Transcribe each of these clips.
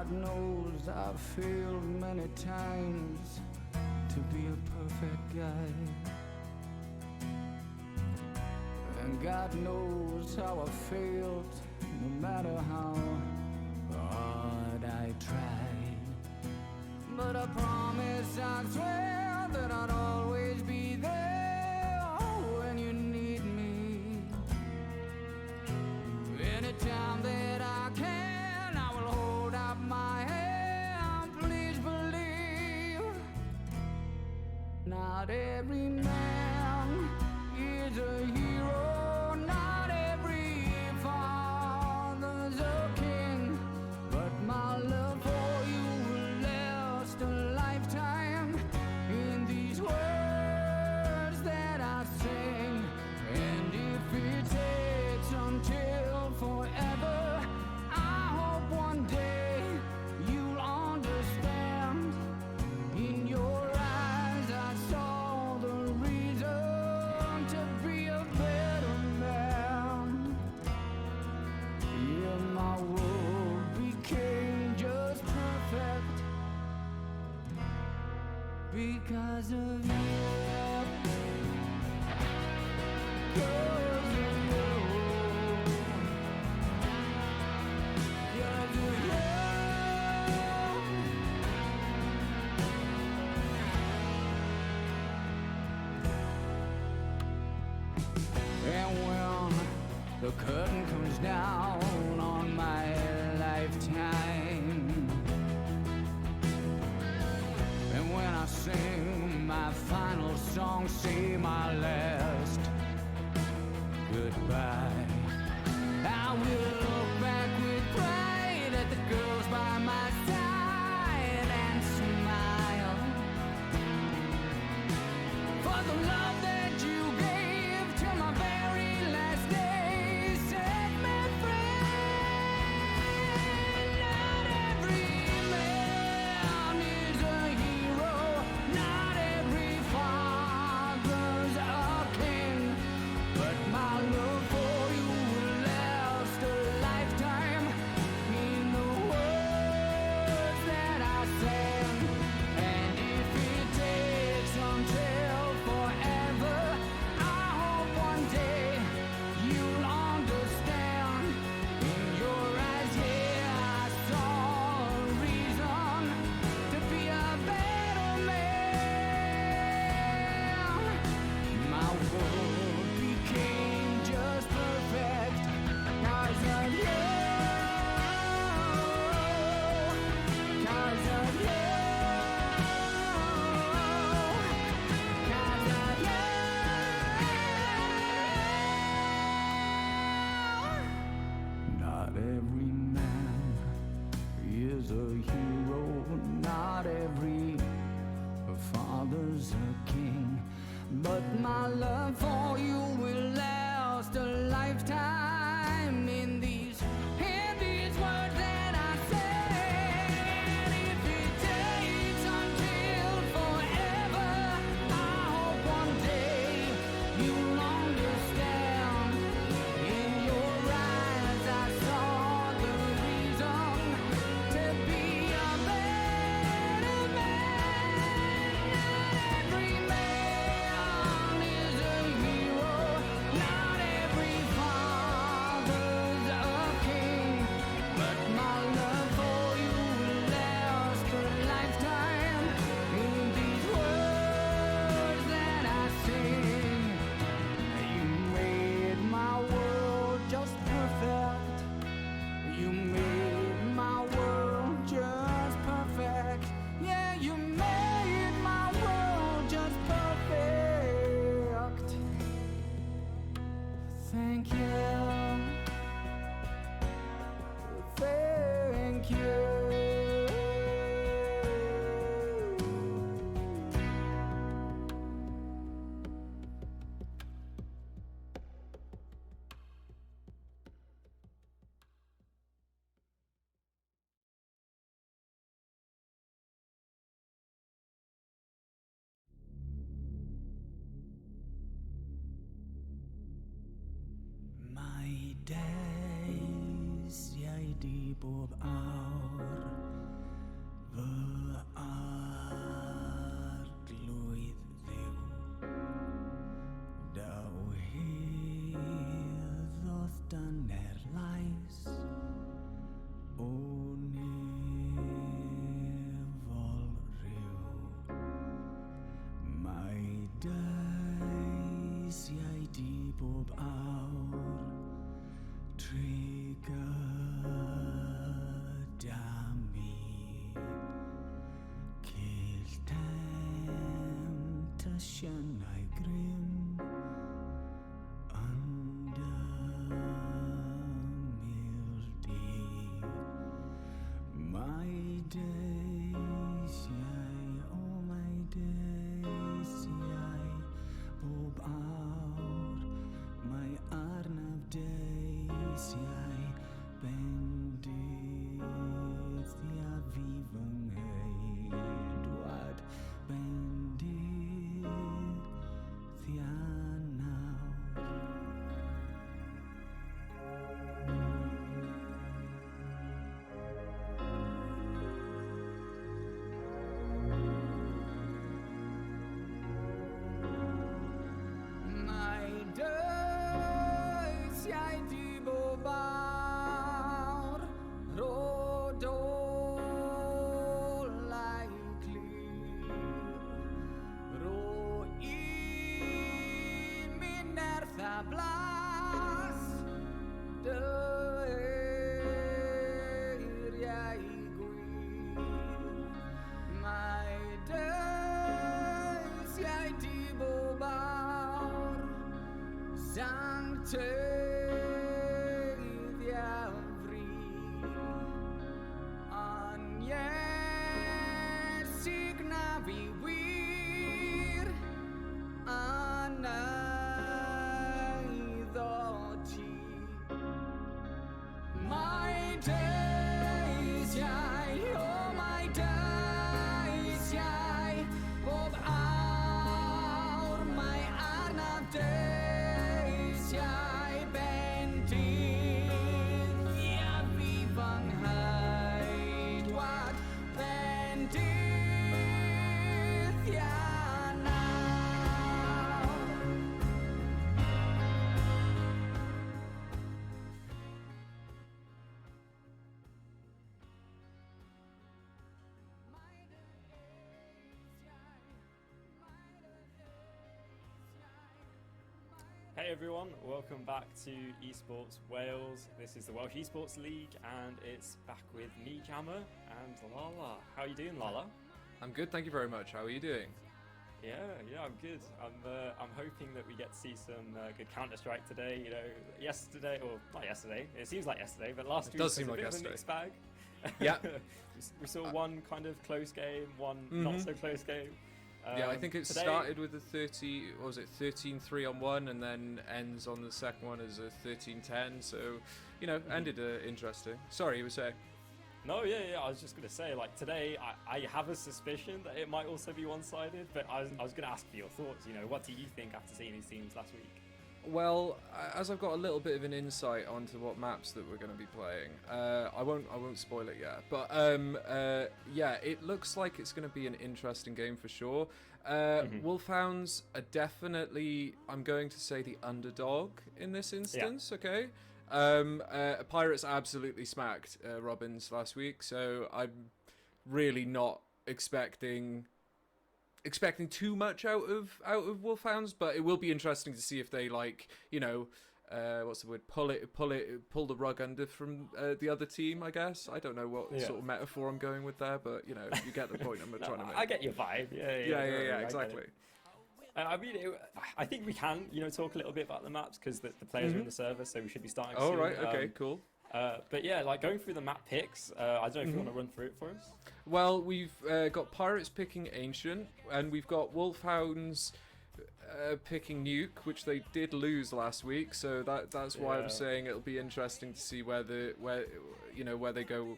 God knows I've failed many times to be a perfect guy. And God knows how I failed, no matter how hard I tried. But I promise, I swear, that I'd always be there when you need me. Anytime that I can, I will hold up my hand. Please believe, not every man is a hero, not every father's a king, but my love for you will last a lifetime in these words that I sing. And if it takes until forever, I hope one day you'll understand. In your eyes I saw the reason to be a better man. Yeah, my world became just perfect because of you. Because of you. Because of you. And when the curtain comes down on my lifetime, and when I sing my final song, say my last goodbye, I will look back with pride at the girls by my side and smile for the love that you gave till my very last day. Set me free. Not every man is a hero, not every father's a king, but my love for you will last a lifetime in the words that I sing. And if it takes until forever, I hope one day you'll understand. In your eyes, yeah, I saw a reason to be a better man. My world became just perfect because of you. Because of you. Because of you. Not every man is a hero, not every father's a king, but my love for you will last a lifetime in these words that I say. And if it takes until forever, I hope one day you'll understand. In your eyes I saw the reason to be a better man. Not every man is a hero, not every father's a king, but my love for you will last a lifetime in these words that I sing. You made my world just perfect. You made my world just perfect. Yeah, you made my world just perfect. Thank you. Thank you. My days, jij die bob out. fy arglwydd ddiw. Daw hyddodd dyner lais o nefol rhyw. Mae deisiau di bob awr trwy gyda mi. Cyll temptasiynau grym yn ymyl di. Mae deisiau, mae deisiau bob awr. Mae arnaf deisiau bendith a fi fy ngheidwad bendith a nawr. Mae deisiau di bob awr rodolau clir. Ro i minerth a blas dy eiriau gwir. Mae deisiau di bob awr sancteiddiau fri. Yn Iesu gna fi wir yn eiddo ti. Mae deisiau, mae deisiau bob awr. Mae arnaf deisiau bendith a fi fy ngheidwad bendith a nawr. Hey everyone, welcome back to Esports Wales. This is the Welsh Esports League and it's back with me, Jammer, and LaaLaa. How are you doing, LaaLaa? I'm good, thank you very much. How are you doing? Yeah, I'm good. I'm hoping that we get to see some good Counter-Strike today. You know, yesterday, or not yesterday, it seems like yesterday, but last week does seem was a like bit of a yesterday. mixed bag. Yeah. We saw one kind of close game, one not so close game. Yeah, I think it today- started with a 13-3 on one, and then ends on the second one as a 13-10. So, you know, ended interesting. Sorry, you were saying? No, yeah. I was just going to say, like, today I have a suspicion that it might also be one-sided, but I was going to ask for your thoughts. You know, what do you think after seeing these teams last week? Well, as I've got a little bit of an insight onto what maps that we're going to be playing, I won't spoil it yet. But yeah, it looks like it's going to be an interesting game for sure. Wolfhounds are definitely, I'm going to say, the underdog in this instance. Yeah. Okay. Pirates absolutely smacked Robins last week, so I'm really not expecting too much out of Wolfhounds, but it will be interesting to see if they, like, you know, what's the word, pull the rug under from the other team, I guess. I don't know what sort of metaphor I'm going with there, but you know, you get the point I'm trying to make. I get your vibe. Yeah, exactly. I mean, I think we can, you know, talk a little bit about the maps because the players are in the server, so we should be starting soon. Oh, right, okay, cool. But yeah, like going through the map picks, I don't know if you want to run through it for us. Well, we've got Pirates picking Ancient, and we've got Wolfhounds picking Nuke, which they did lose last week. So that's why I'm saying it'll be interesting to see where they go,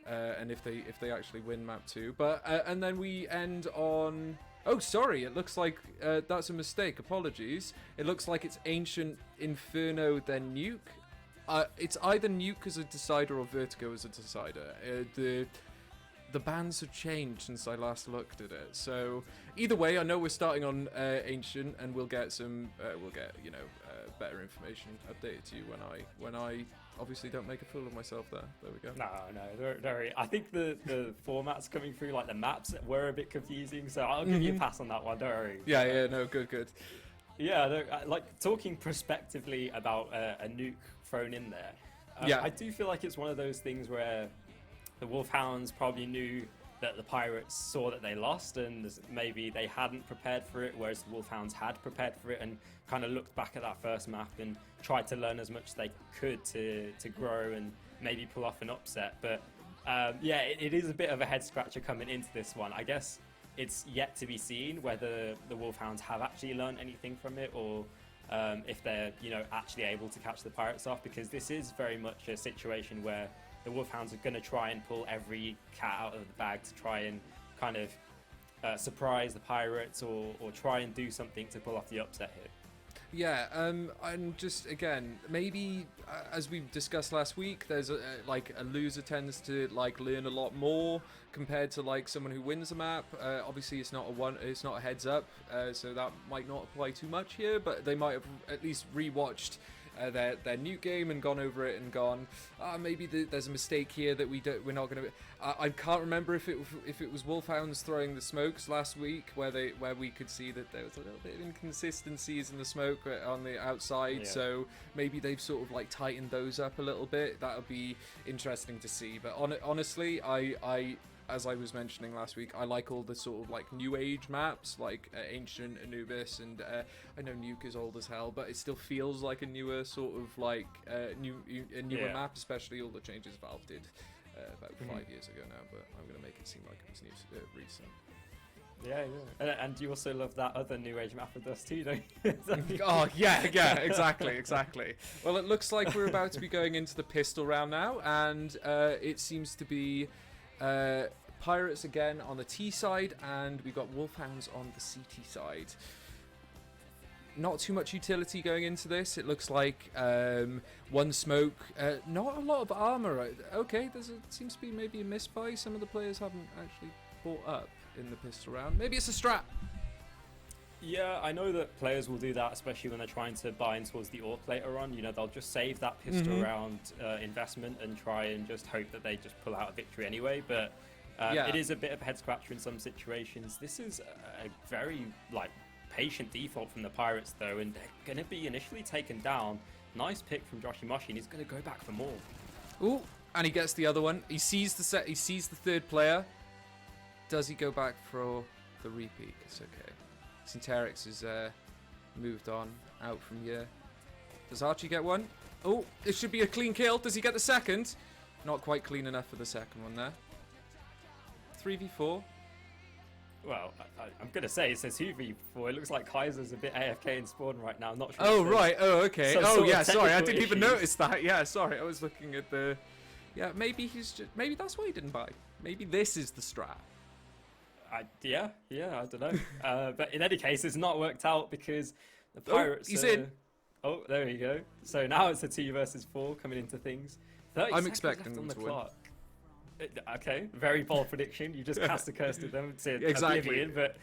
and if they actually win map 2. But and then we end on. Oh, sorry, it looks like that's a mistake. Apologies. It looks like it's Ancient, Inferno, then Nuke. It's either Nuke as a decider or Vertigo as a decider. the bans have changed since I last looked at it. So either way, I know we're starting on Ancient, and we'll get better information updated to you when I obviously don't make a fool of myself there. There we go. No, very. I think the formats coming through, like the maps, were a bit confusing, so I'll give you a pass on that one. Don't worry. Yeah, no, good. Yeah, like talking prospectively about a nuke thrown in there. I do feel like it's one of those things where the Wolfhounds probably knew that the Pirates saw that they lost, and maybe they hadn't prepared for it, whereas the Wolfhounds had prepared for it and kind of looked back at that first map and tried to learn as much as they could to grow and maybe pull off an upset. But it is a bit of a head scratcher coming into this one. I guess it's yet to be seen whether the Wolfhounds have actually learned anything from it, or if they're actually able to catch the Pirates off, because this is very much a situation where the Wolfhounds are going to try and pull every cat out of the bag to try and kind of surprise the Pirates, or try and do something to pull off the upset here. Yeah, and just again, maybe as we discussed last week, there's a loser tends to learn a lot more compared to someone who wins a map. Obviously, it's not a heads up, so that might not apply too much here. But they might have at least rewatched their new game and gone over it and gone, maybe there's a mistake here that we're not going to. I can't remember if it was Wolfhounds throwing the smokes last week where we could see that there was a little bit of inconsistencies in the smoke on the outside. Yeah. So maybe they've sort of tightened those up a little bit. That'll be interesting to see. But honestly, I as I was mentioning last week, I like all the sort of new age maps, like Ancient, Anubis, and I know Nuke is old as hell, but it still feels like a newer sort of newer map, especially all the changes Valve did about 5 years ago now. But I'm gonna make it seem like it was recent. Yeah. And you also love that other new age map with us too, don't you? Oh yeah, exactly. Well, it looks like we're about to be going into the pistol round now, and it seems to be Pirates again on the T side, and we've got Wolfhounds on the CT side. Not too much utility going into this. It looks like one smoke, not a lot of armor. Okay, seems to be maybe a misbuy. Some of the players haven't actually bought up in the pistol round. Maybe it's a strat. Yeah, I know that players will do that, especially when they're trying to buy in towards the AWP later on. They'll just save that pistol round investment and try and just hope that they just pull out a victory anyway. But it is a bit of a head scratcher in some situations. This is a very patient default from the Pirates though, and they're going to be initially taken down. Nice pick from Joshy Moshi, and he's going to go back for more. Ooh, and he gets the other one. He sees the set. He sees the third player. Does he go back for the repeat? It's okay. Centerix is moved on out from here. Does Archie get one? Oh, it should be a clean kill. Does he get the second? Not quite clean enough for the second one there. 3v4. Well, I'm going to say it says 2v4. It looks like Kaiser's a bit AFK in spawn right now. I'm not sure. Oh, right. Oh, okay. Oh, yeah. Sorry. I didn't issues. even notice that. Yeah, sorry. I was looking at the... Yeah, maybe maybe that's why he didn't buy. Maybe this is the strat. I don't know. But in any case, it's not worked out because the Pirates... he's in. Oh, there you go. So now it's a 2 versus 4 coming into things. 30 I'm seconds expecting left on them the to win. clock. Okay, very bold prediction. You just cast a curse to them to exactly. oblivion, but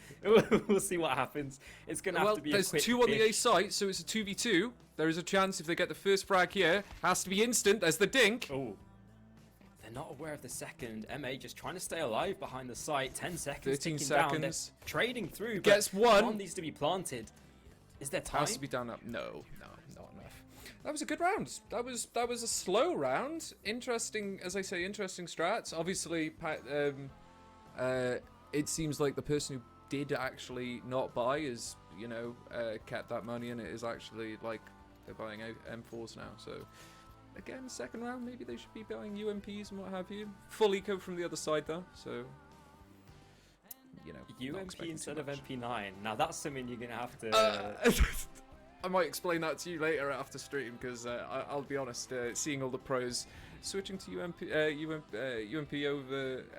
we'll see what happens. It's going to have to be there's a quick 2 on the A site, so it's a 2v2. There is a chance if they get the first frag here. Has to be instant. There's the dink. Oh. They're not aware of the second. MA just trying to stay alive behind the site. 10 seconds. 13 seconds. seconds. Down. They're trading through. Gets one. Needs to be planted. Is there time? Has to be done up. No, not enough. That was a good round. That was a slow round. Interesting, as I say, interesting strats. Obviously, it seems like the person who did actually not buy is, kept that money, and it is actually they're buying M4s now. So again, second round, maybe they should be buying UMPs and what have you. Full eco from the other side though, so UMP instead of MP9. Now that's something you're gonna have to. I might explain that to you later after stream, because I'll be honest, seeing all the pros switching to UMP over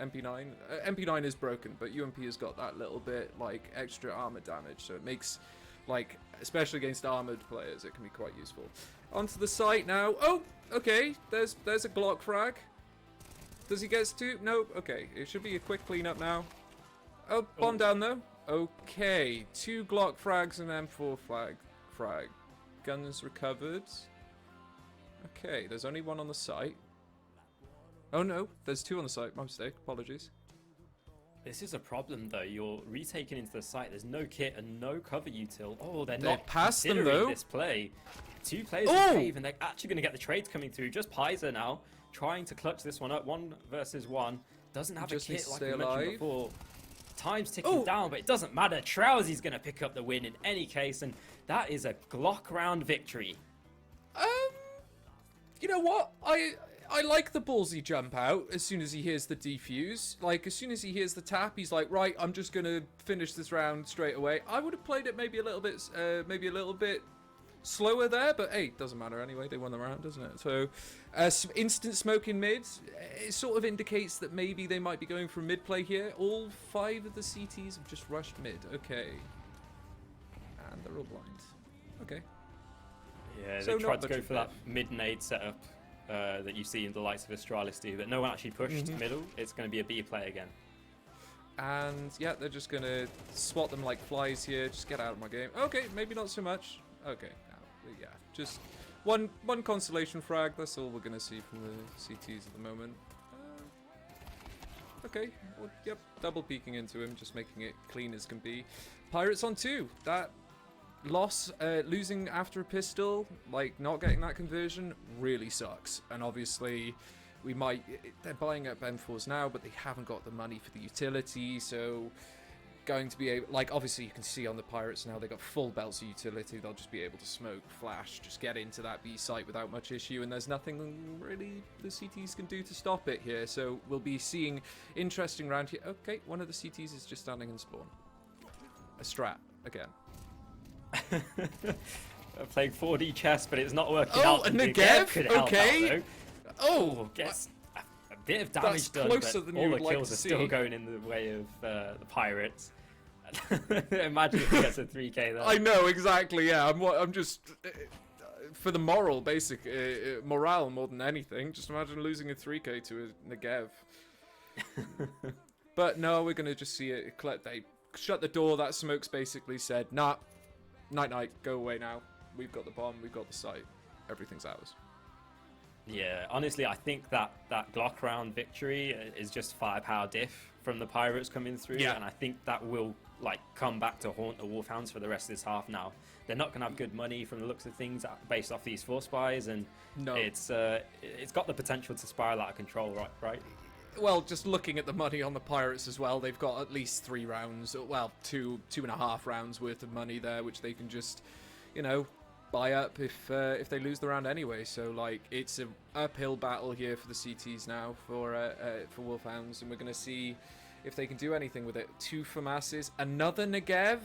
MP9. MP9 is broken, but UMP has got that little bit extra armor damage, so it makes especially against armored players, it can be quite useful. Onto the site now. Oh, okay. There's a Glock frag. Does he get two? No. Okay, it should be a quick cleanup now. Oh, bomb down though. Okay, 2 Glock frags and M4 frag. Guns recovered. Okay, there's only 1 on the site. Oh no, there's 2 on the site. My mistake. Apologies. This is a problem though. You're retaking into the site. There's no kit and no cover util. Oh, they're not past them considering though. This play. 2 players in cave, and they're actually going to get the trades coming through. Just Pizer now trying to clutch this one up. 1 versus 1. Doesn't have a kit like we mentioned before. Time's ticking down, but it doesn't matter. Trousy's going to pick up the win in any case, and that is a Glock round victory. You know what? I like the ballsy jump out as soon as he hears the defuse. Like, as soon as he hears the tap, he's like, right, I'm just going to finish this round straight away. I would have played it maybe a little bit slower there, but hey, doesn't matter anyway. They won the round, doesn't it? So, instant smoke in mid. It sort of indicates that maybe they might be going for mid play here. All 5 of the CTs have just rushed mid. Okay. And they're all blind. Okay. Yeah, they tried to go for that mid nade setup that you see in the likes of Astralis do, but no one actually pushed middle. It's going to be a B play again. And yeah, they're just going to swat them like flies here. Just get out of my game. Okay, maybe not so much. Okay, yeah, just one consolation frag. That's all we're going to see from the CTs at the moment. Okay, well, yep, double peeking into him, just making it clean as can be. Pirates on 2. That loss, losing after a pistol, like not getting that conversion, really sucks. And obviously, they're buying up M4s now, but they haven't got the money for the utility, so going to be able, like, obviously you can see on the Pirates now, they got full belts of utility. They'll just be able to smoke, flash, just get into that B site without much issue, and there's nothing really the CTs can do to stop it here. So we'll be seeing interesting round here. Okay, one of the CTs is just standing in spawn. A strat again. Playing 4D chess, but it's not working Oh, out. and Negev? Okay. Gets a bit of damage done, but all the kills are still going in the way of the Pirates. Imagine if he gets a 3k there. I know, exactly, yeah. I'm just... for the morale more than anything. Just imagine losing a 3k to a Negev. But no, we're going to just see it. They shut the door. That smoke's basically said, nah, night, go away now. We've got the bomb, we've got the site. Everything's ours. Yeah, honestly, I think that Glock round victory is just firepower diff from the Pirates coming through, and I think that will come back to haunt the Wolfhounds for the rest of this half now. They're not going to have good money from the looks of things based off these force buys, and it's got the potential to spiral out of control, right? Well, just looking at the money on the Pirates as well, they've got at least 3 rounds, well, 2.5 rounds worth of money there, which they can just, buy up if they lose the round anyway. So it's an uphill battle here for the CTs now for Wolfhounds, and we're going to see if they can do anything with it. 2 FAMASes, another Negev.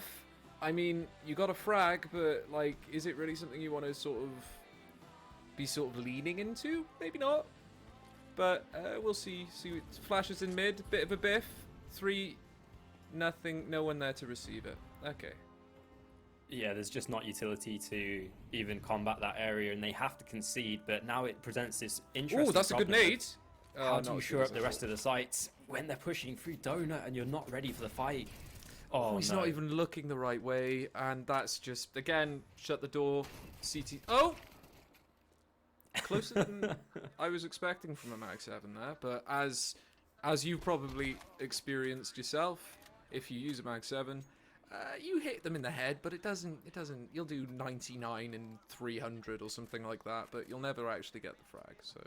I mean, you got a frag, but is it really something you want to be leaning into? Maybe not. But we'll see. Flashes in mid, bit of a biff. 3, nothing, no one there to receive it. Okay. Yeah, there's just not utility to even combat that area, and they have to concede. But now it presents this interesting. Oh, that's a good nade. How do you shore up the rest of the sites when they're pushing through Donut and you're not ready for the fight? Oh, he's not even looking the right way, and that's just again shut the door. CT. Oh. Closer than I was expecting from a Mag 7 there, but as you've probably experienced yourself, if you use a Mag 7, you hit them in the head, but it doesn't. You'll do 99 and 300 or something like that, but you'll never actually get the frag. So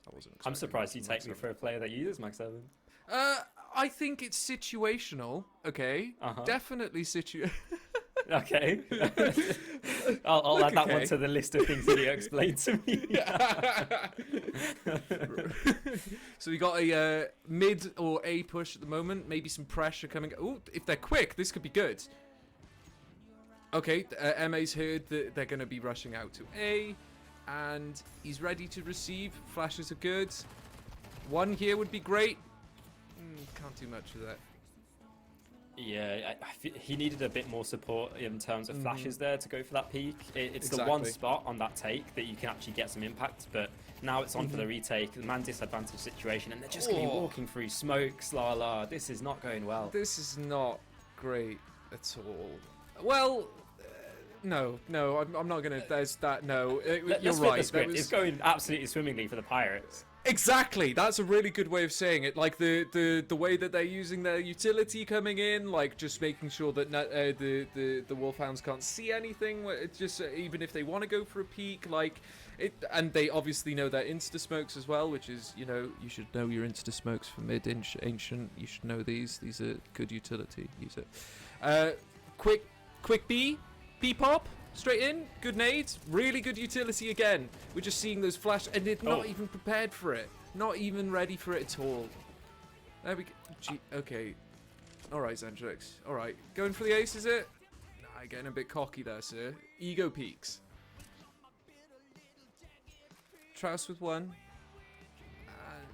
I wasn't. I'm surprised you take me for a player that uses Mag 7. I think it's situational. Okay, definitely Okay. I'll add that one to the list of things that you explained to me. So we got a mid or A push at the moment. Maybe some pressure coming. Oh, if they're quick, this could be good. Okay, MA's heard that they're going to be rushing out to A, and he's ready to receive. Flashes are good. 1 here would be great. Can't do much of that. Yeah, he needed a bit more support in terms of flashes there to go for that peak. It's the one spot on that take that you can actually get some impact, but now it's on for the retake. The man disadvantage situation, and they're just going to be walking through smokes. LaaLaa, this is not going well. This is not great at all. Well, no, I'm not going to. There's that. No, you're right. It's going absolutely swimmingly for the Pirates. Exactly, that's a really good way of saying it. Like the way that they're using their utility coming in, like just making sure that the Wolfhounds can't see anything. It's just even if they want to go for a peek, like it, and they obviously know their insta smokes as well, which is you should know your insta smokes for mid ancient. You should know these. These are good utility. Use it. Quick B pop. Straight in, good nades, really good utility again. We're just seeing those flash, and they're not even prepared for it. Not even ready for it at all. There we go. Okay. Alright, Zentrix. Alright. Going for the ace, is it? Nah, getting a bit cocky there, sir. Ego peaks. Trouse with one.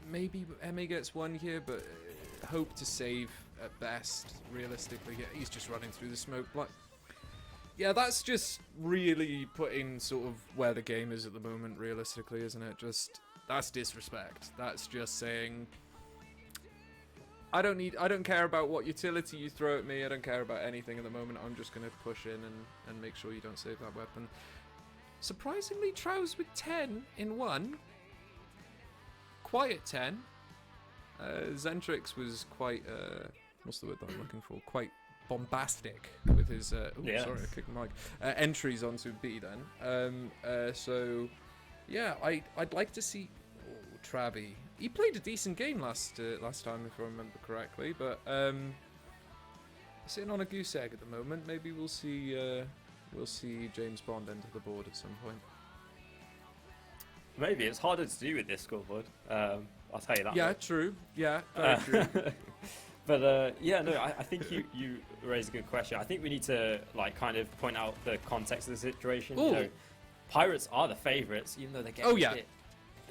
Maybe Emma gets one here, but hope to save at best, realistically. Yeah, he's just running through the smoke. Yeah, that's just really putting sort of where the game is at the moment, realistically, isn't it? That's disrespect. That's just saying, I don't care about what utility you throw at me. I don't care about anything at the moment. I'm just going to push in and make sure you don't save that weapon. Surprisingly, Trouse with 10 in 1. Quiet 10. Zentrix was quite, what's the word that I'm looking for? Quite bombastic with his sorry, I kicked the mic. Entries onto B then. So yeah, I'd like to see Travi. He played a decent game last time if I remember correctly, but sitting on a goose egg at the moment. Maybe we'll see James Bond enter the board at some point. Maybe it's harder to do with this scoreboard. I'll tell you that. Yeah, true. Yeah, very true. But yeah, no, I think you raised a good question. I think we need to kind of point out the context of the situation. Pirates are the favourites, even though they're getting a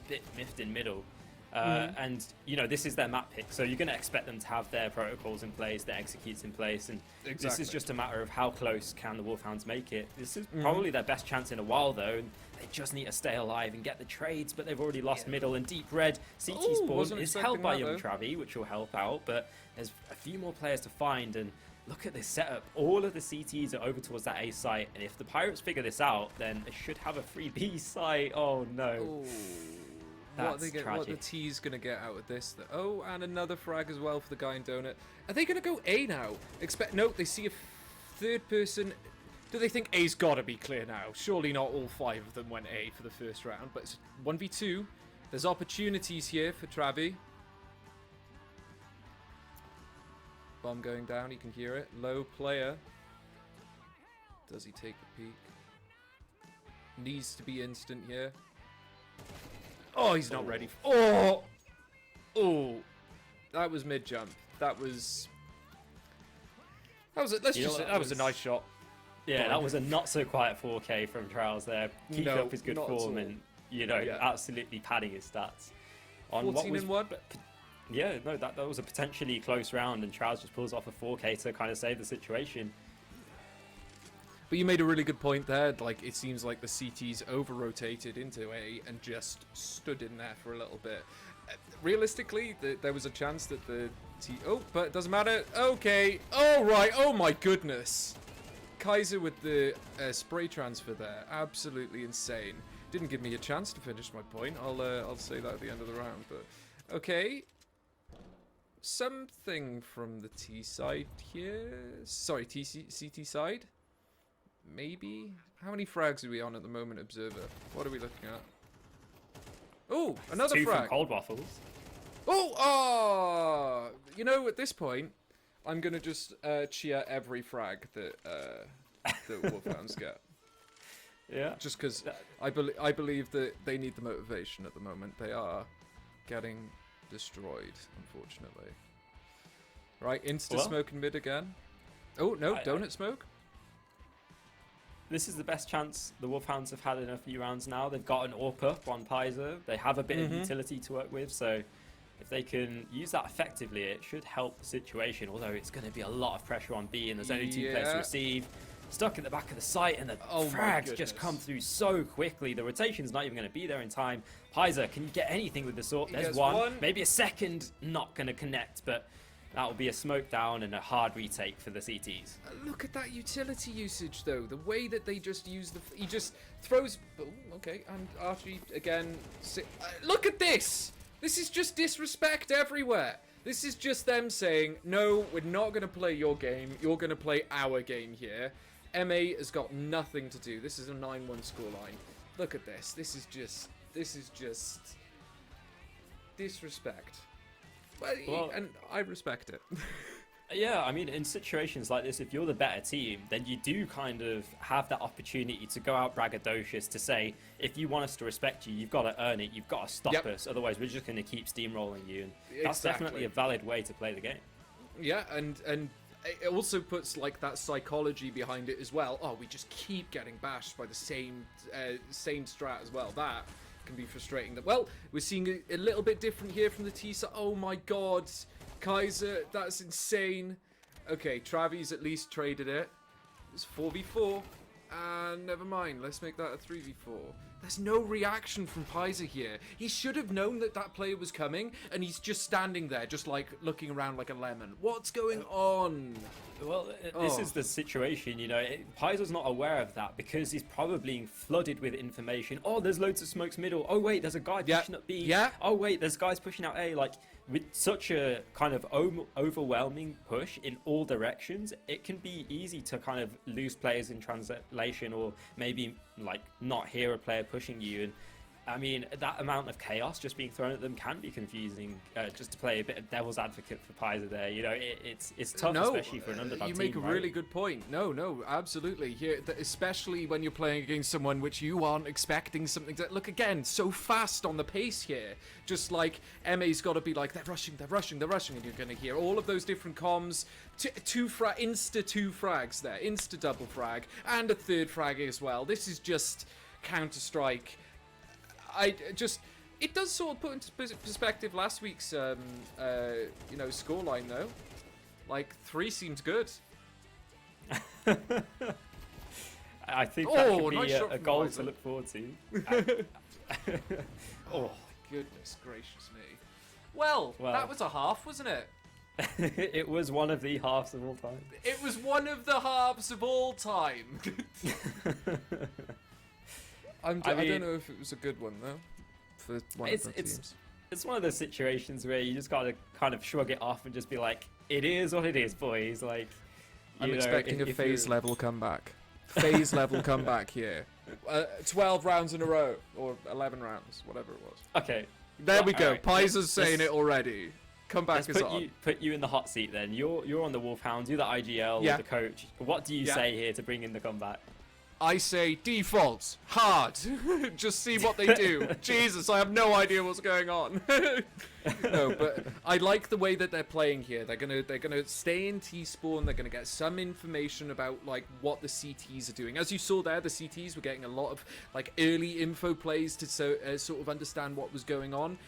bit miffed in middle. And this is their map pick, so you're going to expect them to have their protocols in place, their executes in place, and this is just a matter of how close can the Wolfhounds make it. This is probably their best chance in a while, though, and they just need to stay alive and get the trades, but they've already lost middle and deep red. CT spawn is held by young Travi, which will help out, but there's a few more players to find, and look at this setup. All of the CTs are over towards that A site, and if the Pirates figure this out, then they should have a free B site. Oh no. Ooh. What the T's going to get out of this? Oh, and another frag as well for the guy in Donut. Are they going to go A now? Nope, they see a third person. Do they think A's got to be clear now? Surely not all 5 of them went A for the first round, but it's 1v2. There's opportunities here for Travi. Bomb going down, you can hear it. Low player. Does he take the peek? Needs to be instant here. Oh, he's not ready. Oh, that was mid jump. That was a nice shot. Yeah, that was a not so quiet 4K from Charles there. Keeping up his good form and absolutely padding his stats. On 14 and 1. Yeah, no, that was a potentially close round, and Charles just pulls off a 4K to kind of save the situation. But you made a really good point there. Like, it seems like the CTs over-rotated into A and just stood in there for a little bit. Realistically, there was a chance that the Oh, but it doesn't matter. Okay. Oh, right. Oh, my goodness. Kaiser with the spray transfer there. Absolutely insane. Didn't give me a chance to finish my point. I'll say that at the end of the round. But okay. Something from the T side here. Sorry, CT side. Maybe? How many frags are we on at the moment, Observer? What are we looking at? Oh, another 2 frag. from Cold Waffles. Oh, at this point, I'm going to just cheer every frag that Wolfhounds get. Yeah. Just because I believe that they need the motivation at the moment. They are getting destroyed, unfortunately. Right, smoke in mid again. Oh, no, donut smoke. This is the best chance the Wolfhounds have had in a few rounds now. They've got an AWP up on Pizer. They have a bit of utility to work with, so if they can use that effectively, it should help the situation. Although it's going to be a lot of pressure on B, and there's only 2 players to receive. Stuck at the back of the site, and the frags just come through so quickly. The rotation's not even going to be there in time. Paiza, can you get anything with the sort? There's one. Maybe a second, not going to connect, but that will be a smoke down and a hard retake for the CTs. Look at that utility usage, though. The way that they just use the... He just throws... Oh, okay, and Archie, again... look at this! This is just disrespect everywhere. This is just them saying, no, we're not going to play your game. You're going to play our game here. MA has got nothing to do. This is a 9-1 scoreline. Look at this. This is just disrespect. Well, and I respect it. Yeah, I mean, in situations like this, if you're the better team, then you do kind of have that opportunity to go out braggadocious to say, if you want us to respect you, you've got to earn it. You've got to stop us. Otherwise, we're just going to keep steamrolling you. And that's definitely a valid way to play the game. Yeah, and it also puts like that psychology behind it as well. Oh, we just keep getting bashed by the same strat as well. That can be frustrating. Well, we're seeing a little bit different here from the T-side. Oh my god, Kaiser, that's insane. Okay, Travis at least traded it. It's 4v4. And never mind, let's make that a 3v4. There's no reaction from Paiza here. He should have known that that player was coming, and he's just standing there, just like looking around like a lemon. What's going on? Well, this is the situation, you know. Paiza's not aware of that because he's probably being flooded with information. Oh, there's loads of smokes middle. Oh, wait, there's a guy pushing up B. Yeah. Oh, wait, there's guys pushing out A. Like, with such a kind of overwhelming push in all directions, it can be easy to kind of lose players in translation, or maybe like not hear a player pushing you. And I mean, that amount of chaos just being thrown at them can be confusing. Just to play a bit of devil's advocate for Paiza there, you know, it's tough, especially for an underdog team. You make a right? really good point. No, absolutely. Here, especially when you're playing against someone which you aren't expecting something to look again so fast on the pace here. Just like MA's got to be like, they're rushing, and you're going to hear all of those different comms. Insta two frags there, insta double frag, and a third frag as well. This is just Counter-Strike. It does sort of put into perspective last week's, scoreline though. Like 3 seems good. I think that could be nice a goal to look forward to. Oh, goodness gracious me. Well, that was a half, wasn't it? It was one of the halves of all time. It was one of the halves of all time. I don't know if it was a good one though. For one of the teams. It's one of those situations where you just gotta kind of shrug it off and just be like, it is what it is, boys. Like, I'm expecting a phase level comeback. Phase level comeback here. 12 rounds in a row, or 11 rounds, whatever it was. Okay. There we go. Right. Paiza's saying it already. Comeback is on. Put you in the hot seat then. You're on the Wolfhounds. You're the IGL, the coach. What do you say here to bring in the comeback? I say default, hard. Just see what they do. Jesus, I have no idea what's going on. No, but I like the way that they're playing here. They're gonna stay in T-spawn. They're gonna get some information about like what the CTs are doing. As you saw there, the CTs were getting a lot of like early info plays to sort of understand what was going on.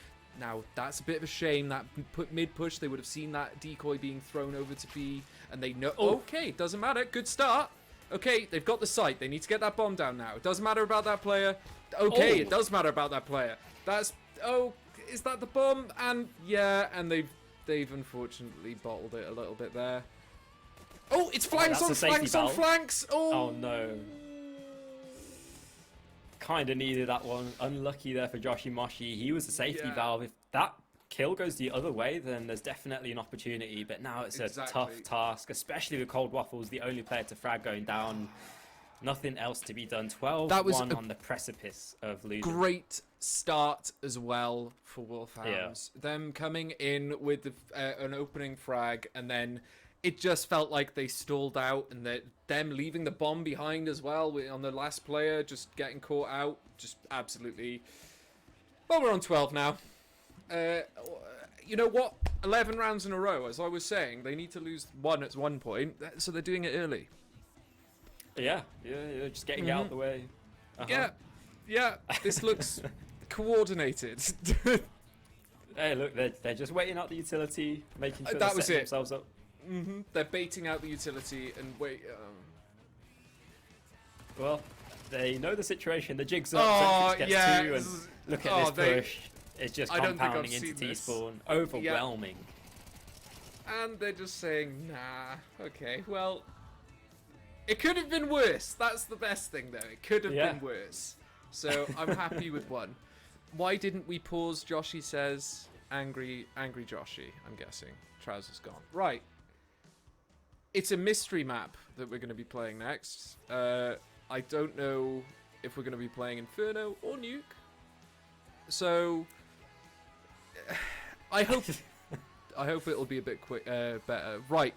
Now that's a bit of a shame. That mid push, they would have seen that decoy being thrown over to B, and they know. Okay, doesn't matter. Good start. Okay, they've got the site. They need to get that bomb down now. It doesn't matter about that player. Okay, it does matter about that player. That's... Oh, is that the bomb? And yeah, and they've unfortunately bottled it a little bit there. Oh, it's flanks on flanks on flanks! Oh no. Kind of needed that one. Unlucky there for Joshy Moshi. He was the safety valve. If that kill goes the other way, then there's definitely an opportunity, but now it's a tough task, especially with Cold Waffles, the only player to frag going down. Nothing else to be done. 12-1 on the precipice of losing. Great start as well for Wolfhounds. Them coming in with an opening frag, and then it just felt like they stalled out, and them leaving the bomb behind as well on the last player, just getting caught out. Just absolutely... Well, we're on 12 now. You know what? 11 rounds in a row, as I was saying. They need to lose one at one point, so they're doing it early. Yeah, just getting out of the way. Yeah, this looks coordinated. Hey, look, they're just waiting out the utility, making sure That they're was setting it. themselves up. They're baiting out the utility and wait. Well, they know the situation. The jig's up. Oh, Sentryx gets yeah. two, and look at this push. It's just I don't think I've compounding into seen this. T-spawn. Overwhelming. And they're just saying, nah, okay, well, it could have been worse. That's the best thing, though. It could have been worse. So I'm happy with one. Why didn't we pause? Joshy says, angry Joshy, I'm guessing. Trousers gone. Right. It's a mystery map that we're going to be playing next. I don't know if we're going to be playing Inferno or Nuke. So I hope it'll be a bit better. Right,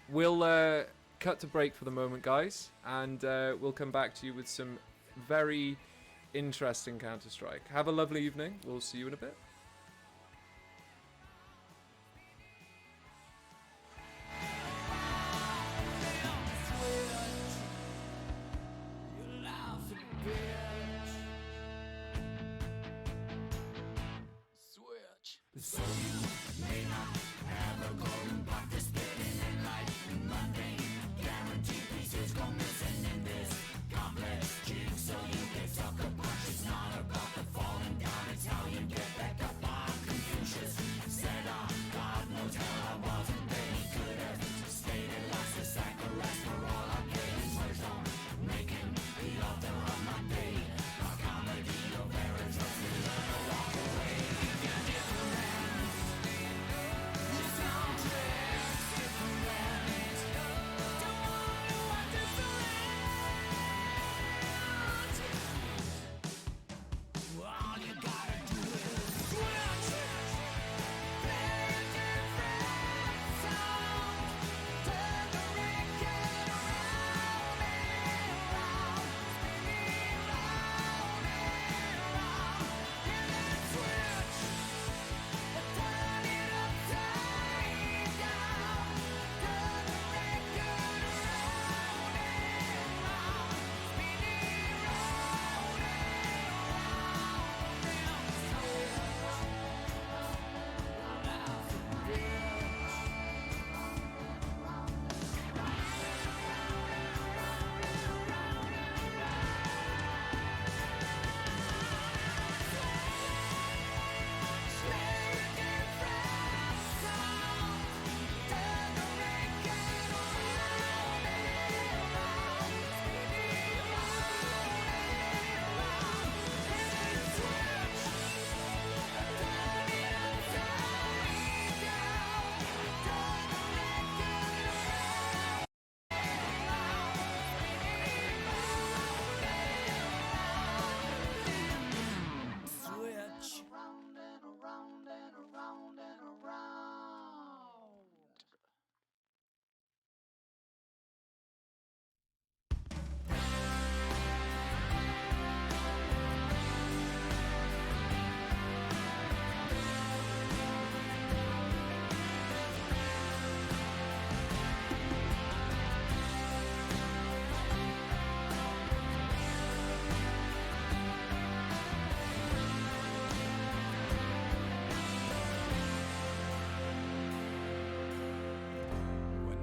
we'll cut to break for the moment, guys, and we'll come back to you with some very interesting Counter-Strike. Have a lovely evening. We'll see you in a bit. So you may not have a golden block to spitting in light and mundane. Guaranteed pieces go missing in this complex jigsaw. You get sucker punch. It's not about the falling down. It's how you get back up. I'm Confucius. Said God knows how I wasn't very good at stayed and lost the sacrifice for all I paid. Words don't make him the author of my day. My comedy of errors. Just me learn to walk away. You're different.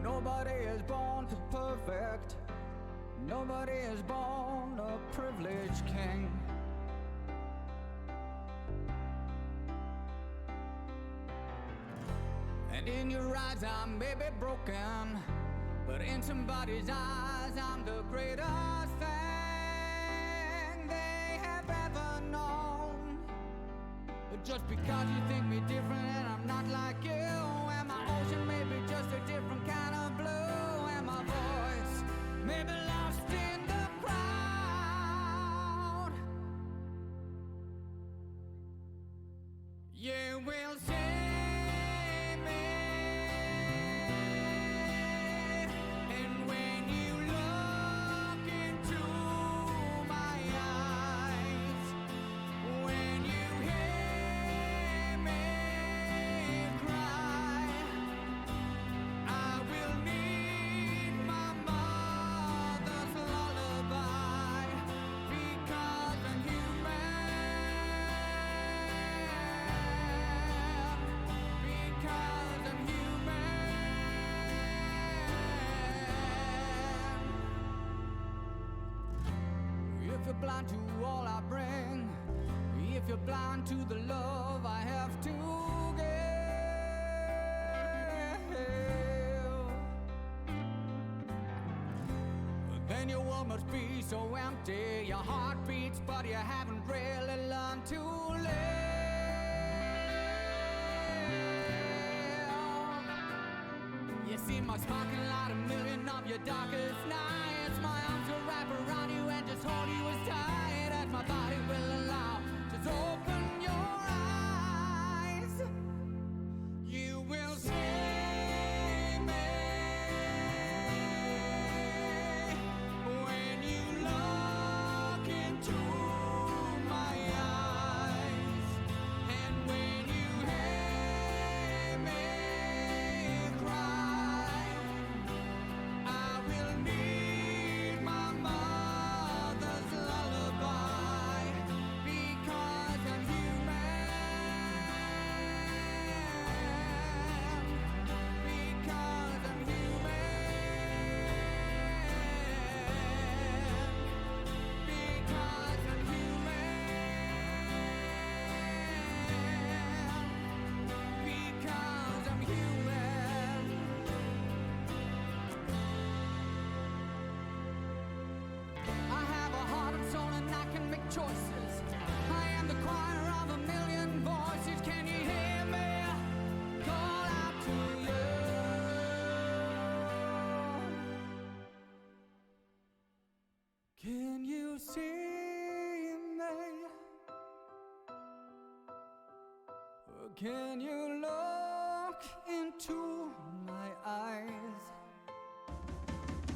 Nobody is born perfect. Nobody is born a privileged king. And in your eyes I may be broken, but in somebody's eyes I'm the greatest thing they have ever known. But just because you think me different and I'm not like you, and my ocean may be just a different kind of blue, and my voice may be lost in the crowd, you will see me. And when you look into my eyes, when you hear me cry, I will need my mother's lullaby, because I'm human. blind to all I bring, if you're blind to the love I have to give, then your world must be so empty. Your heart beats, but you haven't really learned to live. You see my sparking light, a million of your darkest nights. My arms will wrap around you and just hold you as tight as my body will allow. Just open your eyes. You will see me when you look into my eyes, and when you hear me cry, I will need my mother's lullaby, because I'm human, because I'm human, because I'm human, because I'm human. I have a heart and soul and I can make choices. I am the choir of a million voices. Can you hear me call out to you? Can you see me? Can you look into my eyes?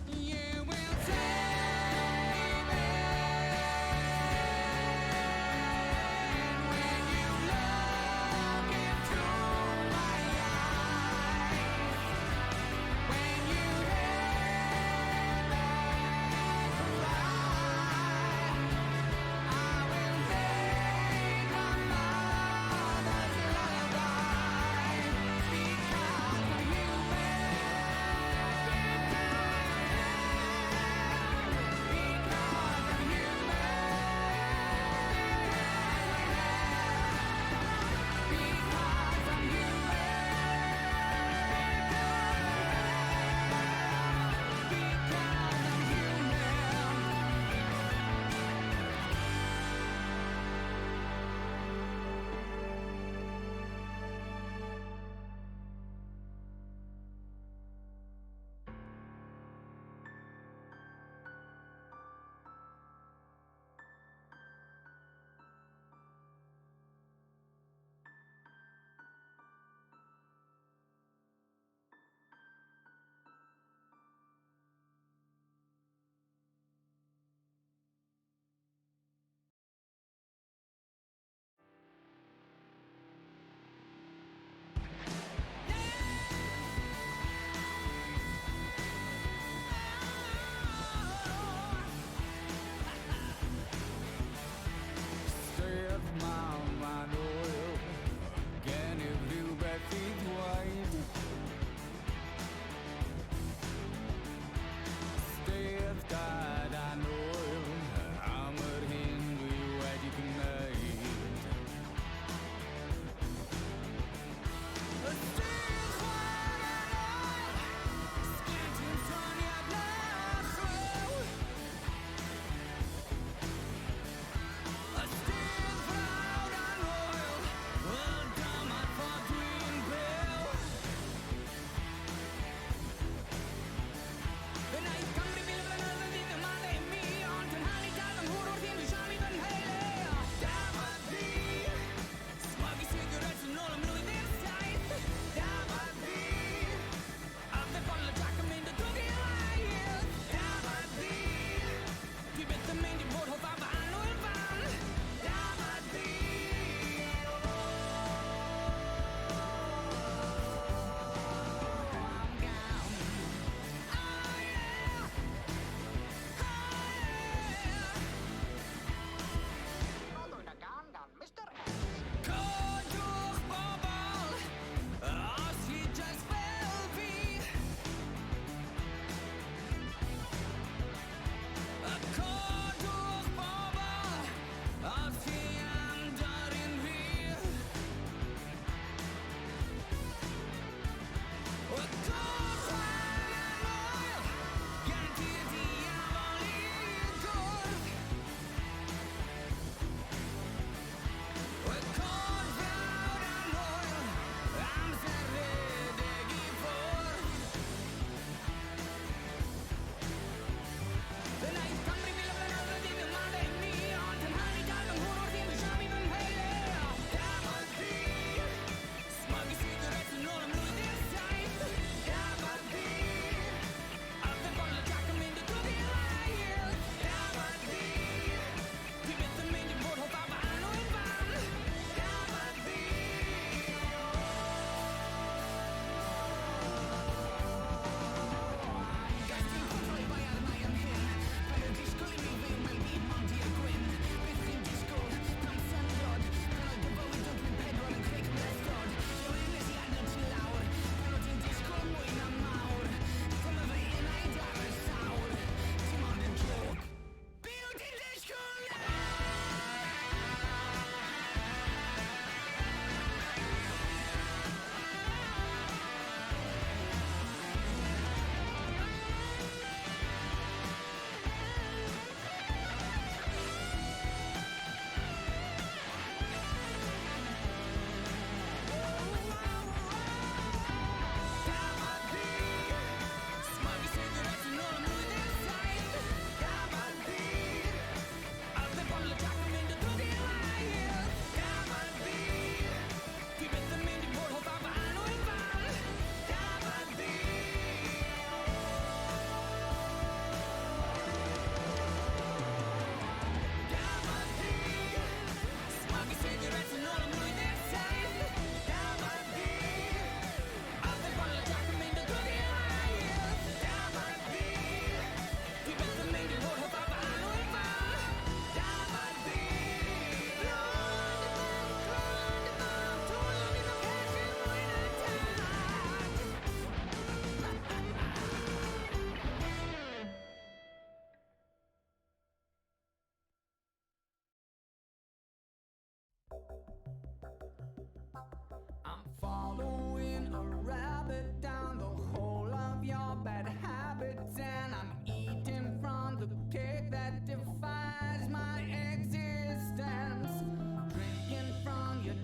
You will save me when you look into my eyes, when you hear me cry. I will sing my mother's lullaby, because I'm human.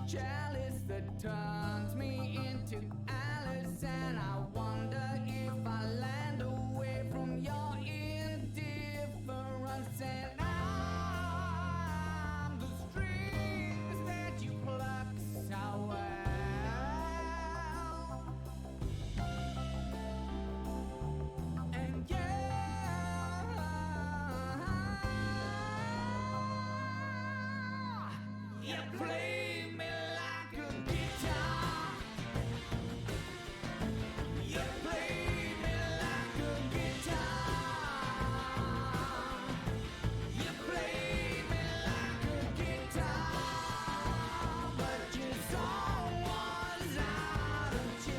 chalice that turns me into Alice, and I wonder if I land away from your indifference. And I'm the strings that you pluck so well. And you play me like a guitar. You play me like a guitar. You play me like a guitar, but your song was out of tune.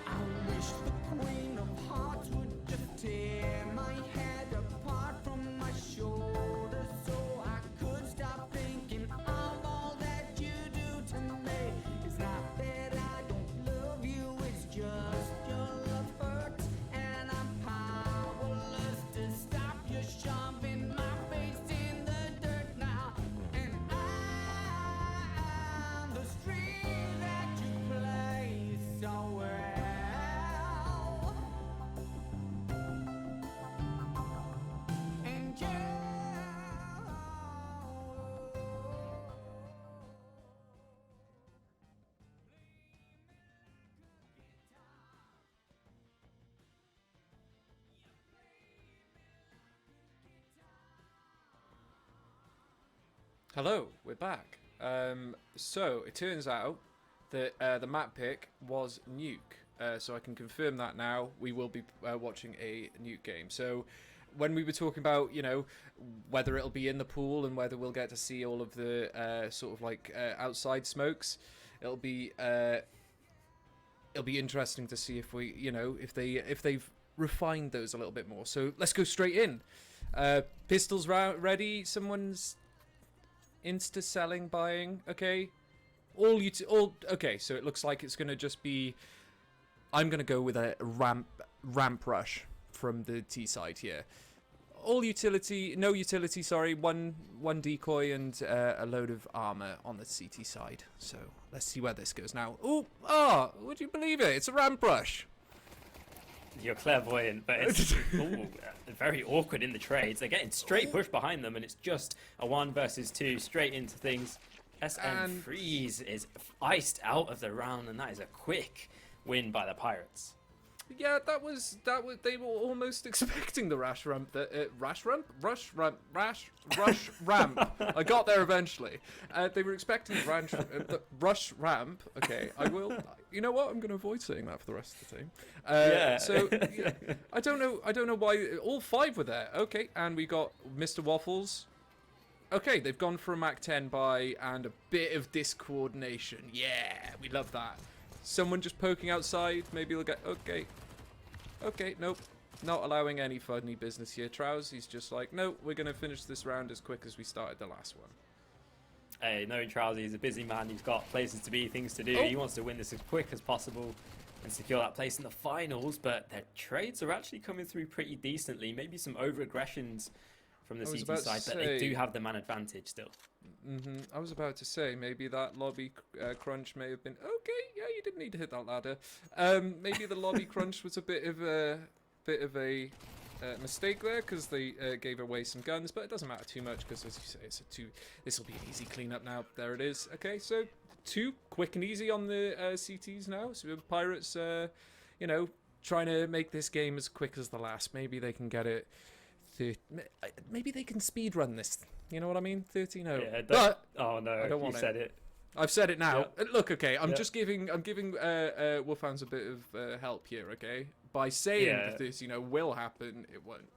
I wish the Queen of Hearts would just tear my head apart from my shoulders, so I could stop thinking of all that you do to me. It's not that I don't love you, it's just your love hurts, and I'm powerless to stop you shoving my face in the dirt now. And I'm the string that you play so well. And Hello, we're back. So it turns out that the map pick was Nuke. So I can confirm that now. We will be watching a Nuke game. So when we were talking about, you know, whether it'll be in the pool and whether we'll get to see all of the sort of like outside smokes, it'll be interesting to see if we, you know, if they've refined those a little bit more. So let's go straight in. Pistols ready. Someone's insta selling, buying. Okay. Okay. So it looks like it's gonna just be. I'm gonna go with a ramp rush from the T side here. All utility, no utility. Sorry, one decoy and a load of armor on the CT side. So let's see where this goes now. Would you believe it? It's a ramp rush. You're clairvoyant, but it's very awkward in the trades. They're getting straight push behind them, and it's just a 1 versus 2 straight into things. SM Freeze is iced out of the round, and that is a quick win by the Pirates. Yeah, that was. They were almost expecting the rush ramp. Rush ramp. I got there eventually. They were expecting the rush ramp. Okay, I will. You know what? I'm going to avoid saying that for the rest of the team. Yeah. So yeah, I don't know why all 5 were there. Okay, and we got Mr. Waffles. Okay, they've gone for a Mach 10 buy and a bit of discoordination. Yeah, we love that. Someone just poking outside. Maybe they'll get... Okay, nope. Not allowing any funny business here. Trows, he's just like, no, we're going to finish this round as quick as we started the last one. Hey, knowing Trousy, he's a busy man. He's got places to be, things to do. He wants to win this as quick as possible and secure that place in the finals. But their trades are actually coming through pretty decently. Maybe some over-aggressions from the CT side, but they do have the man advantage still. I was about to say, maybe that lobby crunch may have been... Okay, yeah, you didn't need to hit that ladder. Maybe the lobby crunch was a bit of a mistake there, because they gave away some guns, but it doesn't matter too much, because as you say, it's a 2... This will be an easy cleanup now. There it is. Okay, so 2 quick and easy on the CTs now. So the Pirates, you know, trying to make this game as quick as the last. Maybe they can get it... Maybe they can speed run this. You know what I mean? 13-0. Yeah, but oh no, I don't want said it. I've said it now. Yeah. Look, okay, I'm giving Wolfhounds a bit of help here, okay? By saying that this, you know, will happen, it won't.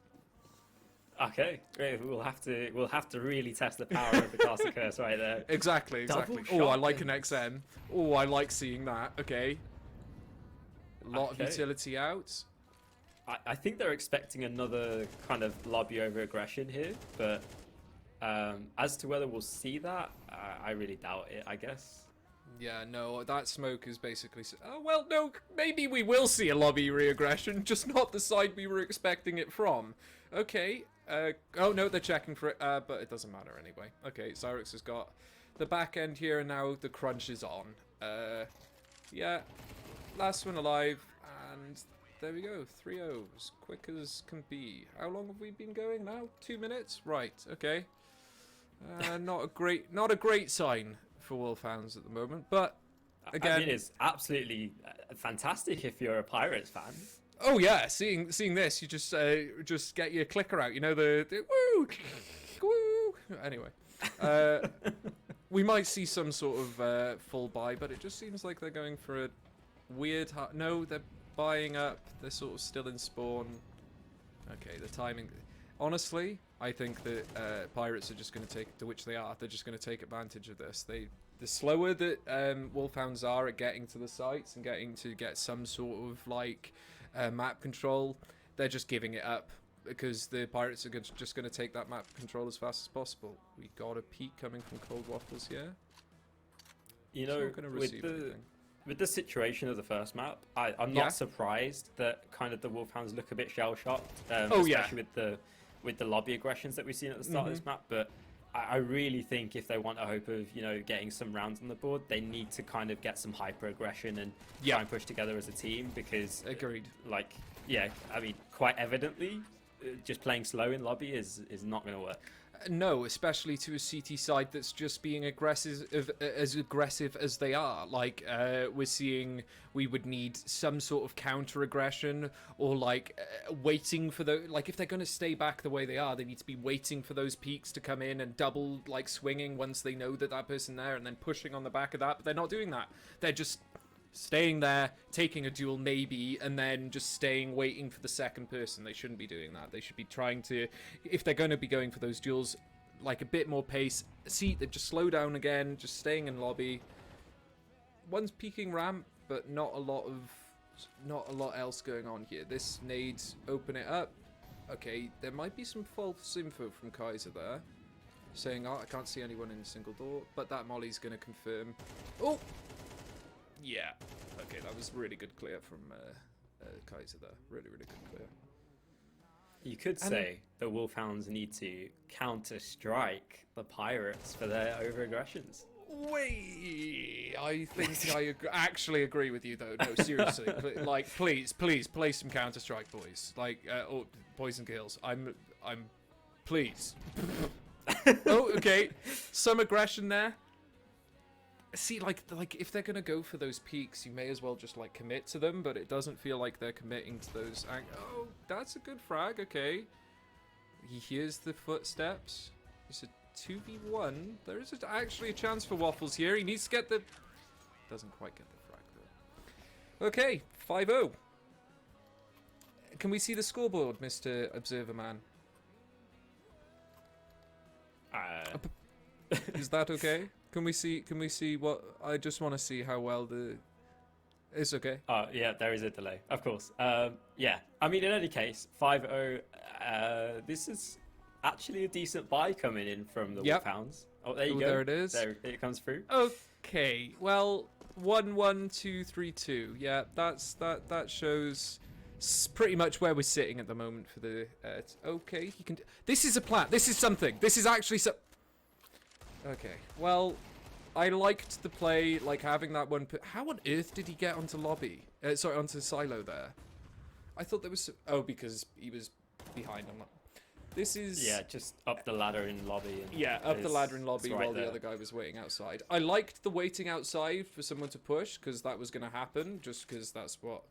Okay, great. We'll have to really test the power of the Caster Curse right there. Exactly. Oh, I like an XN. Oh, I like seeing that. Okay. A lot of utility out. I think they're expecting another kind of lobby over aggression here, but as to whether we'll see that, I really doubt it, I guess. Yeah, no, that smoke is basically... Oh, well, no, maybe we will see a lobby re-aggression, just not the side we were expecting it from. Okay, oh no, they're checking for it, but it doesn't matter anyway. Okay, Cyrix has got the back end here, and now the crunch is on. Yeah, last one alive, and there we go, 3-0s, quick as can be. How long have we been going now? 2 minutes? Right, okay. Not a great sign for Wolfhounds at the moment, but again, I mean, it's absolutely fantastic if you're a Pirates fan. Oh yeah, seeing this, you just get your clicker out, you know, the woo, woo. Anyway, we might see some sort of full buy, but it just seems like they're going for a weird. No, they're buying up. They're sort of still in spawn. Okay, the timing. Honestly, I think that Pirates are just going to take, to which they are. They're just going to take advantage of this. The slower that Wolfhounds are at getting to the sites and getting to get some sort of like map control, they're just giving it up because the Pirates are just going to take that map control as fast as possible. We got a peek coming from Cold Waffles here. You know, with the situation of the first map, I'm not surprised that kind of the Wolfhounds look a bit shell-shocked, especially with the lobby aggressions that we've seen at the start of this map, but I really think if they want a hope of, you know, getting some rounds on the board, they need to kind of get some hyper-aggression and try and push together as a team, because... Agreed. Like, yeah, I mean, quite evidently, just playing slow in lobby is not going to work. No, especially to a CT side that's just being aggressive as they are. Like, we're seeing we would need some sort of counter aggression, or like waiting for the, like, if they're going to stay back the way they are, they need to be waiting for those peaks to come in and double like swinging once they know that person there, and then pushing on the back of that. But they're not doing that. They're just staying there, taking a duel maybe, and then just staying, waiting for the second person. They shouldn't be doing that. They should be trying to, if they're going to be going for those duels, like a bit more pace. See, they just slow down again, just staying in lobby. One's peeking ramp, but not a lot else going on here. This nades open it up. Okay, there might be some false info from Kaiser there, saying, oh, I can't see anyone in a single door, but that Molly's going to confirm. Oh! Yeah. Okay, that was really good clear from Kaiser there. Really, really good clear. You could say the Wolfhounds need to counter-strike the Pirates for their over-aggressions. Wait, I think I actually agree with you, though. No, seriously. But, like, please play some Counter-Strike, boys. Like, or boys and girls. I'm, please. Oh, okay. Some aggression there. See, like if they're gonna go for those peaks, you may as well just like commit to them. But it doesn't feel like they're committing to those. Oh, that's a good frag. Okay, he hears the footsteps. It's a 2v1. There is actually a chance for Waffles here. He needs to get the. Doesn't quite get the frag though. Okay, 5-0. Can we see the scoreboard, Mr. Observer Man? Is that okay? Can we see what? I just want to see how well the. It's okay. Yeah, there is a delay, of course. Yeah, I mean, in any case, 5-0. This is actually a decent buy coming in from the Wolfhounds. Oh, there you go. There it is. There it comes through. Okay. Well, 1-1-2-3-2. Yeah, that shows pretty much where we're sitting at the moment for the. Okay, he can. This is a plan. This is something. This is actually so. Okay, well, I liked the play, like having that one. How on earth did he get onto lobby? Sorry, onto silo there. I thought there was. Oh, because he was behind. I'm not. This is. Yeah, just up the ladder in lobby. And yeah, up the ladder in lobby while the other guy was waiting outside. I liked the waiting outside for someone to push, because that was going to happen, just because that's what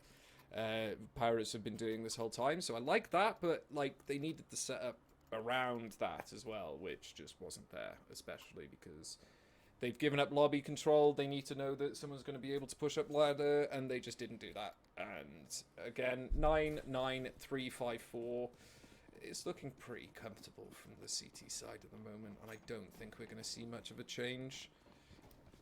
Pirates have been doing this whole time. So I like that, but like they needed the setup around that as well, which just wasn't there, especially because they've given up lobby control. They need to know that someone's going to be able to push up ladder, and they just didn't do that. And again, 9-9-3-5-4. It's looking pretty comfortable from the CT side at the moment, and I don't think we're going to see much of a change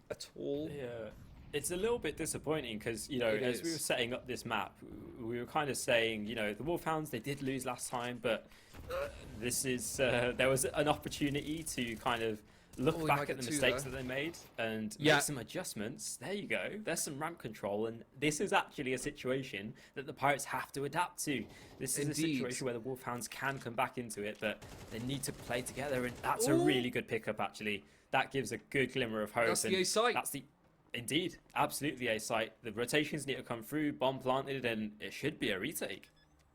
at all. Yeah. It's a little bit disappointing because, you know, as we were setting up this map, we were kind of saying, you know, the Wolfhounds, they did lose last time, but this is, there was an opportunity to kind of look he back might at the get two mistakes there. that they made and Yeah. make some adjustments. There you go. There's some ramp control, and this is actually a situation that the Pirates have to adapt to. This is a Indeed. situation where the Wolfhounds can come back into it, but they need to play together, and that's a really good pickup, actually. That gives a good glimmer of hope. That's the A site. That's the... Indeed, absolutely A site. The rotations need to come through, bomb planted, and it should be a retake.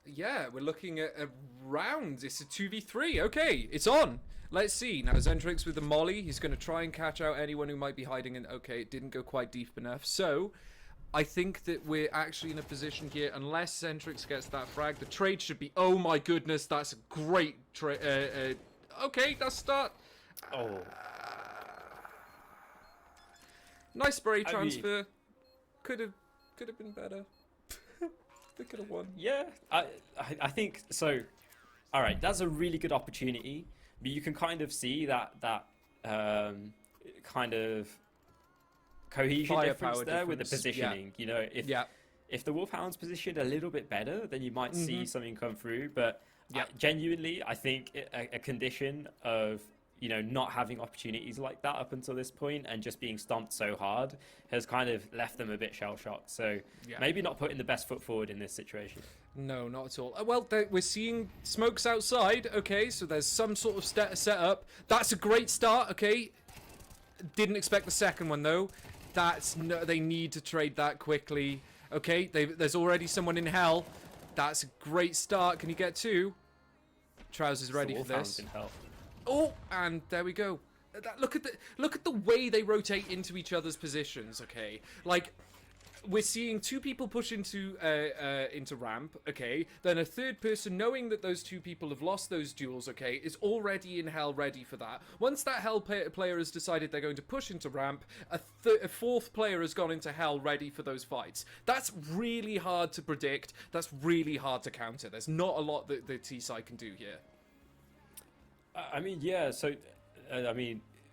Yeah, we're looking at a round. It's a 2v3. Okay, it's on. Let's see. Now, Zentrix with the molly. He's going to try and catch out anyone who might be hiding in... Okay, it didn't go quite deep enough. So, I think that we're actually in a position here, unless Zentrix gets that frag, the trade should be... Oh my goodness, that's a great trade. Okay, that's start. Oh. Nice spray transfer. Could have been better. They could have won. Yeah, I think so. All right, that's a really good opportunity, but you can kind of see that kind of cohesion Firepower difference there with the difference, positioning. You know, if the Wolfhound's positioned a little bit better, then you might see something come through. But genuinely, I think a condition of not having opportunities like that up until this point and just being stomped so hard has kind of left them a bit shell-shocked. So maybe not putting the best foot forward in this situation. No, not at all. Well, we're seeing smokes outside. Okay, so there's some sort of setup. That's a great start. Okay, didn't expect the second one though. They need to trade that quickly. Okay, there's already someone in hell. That's a great start. Can you get two? Trousers ready for this. In hell. Oh, and there we go. Look at the way they rotate into each other's positions. Okay, like we're seeing two people push into ramp. Okay, then a third person, knowing that those two people have lost those duels. Okay, is already in hell, ready for that. Once that hell player has decided they're going to push into ramp, a fourth player has gone into hell, ready for those fights. That's really hard to predict. That's really hard to counter. There's not a lot that the T-side can do here. I mean, yeah, so,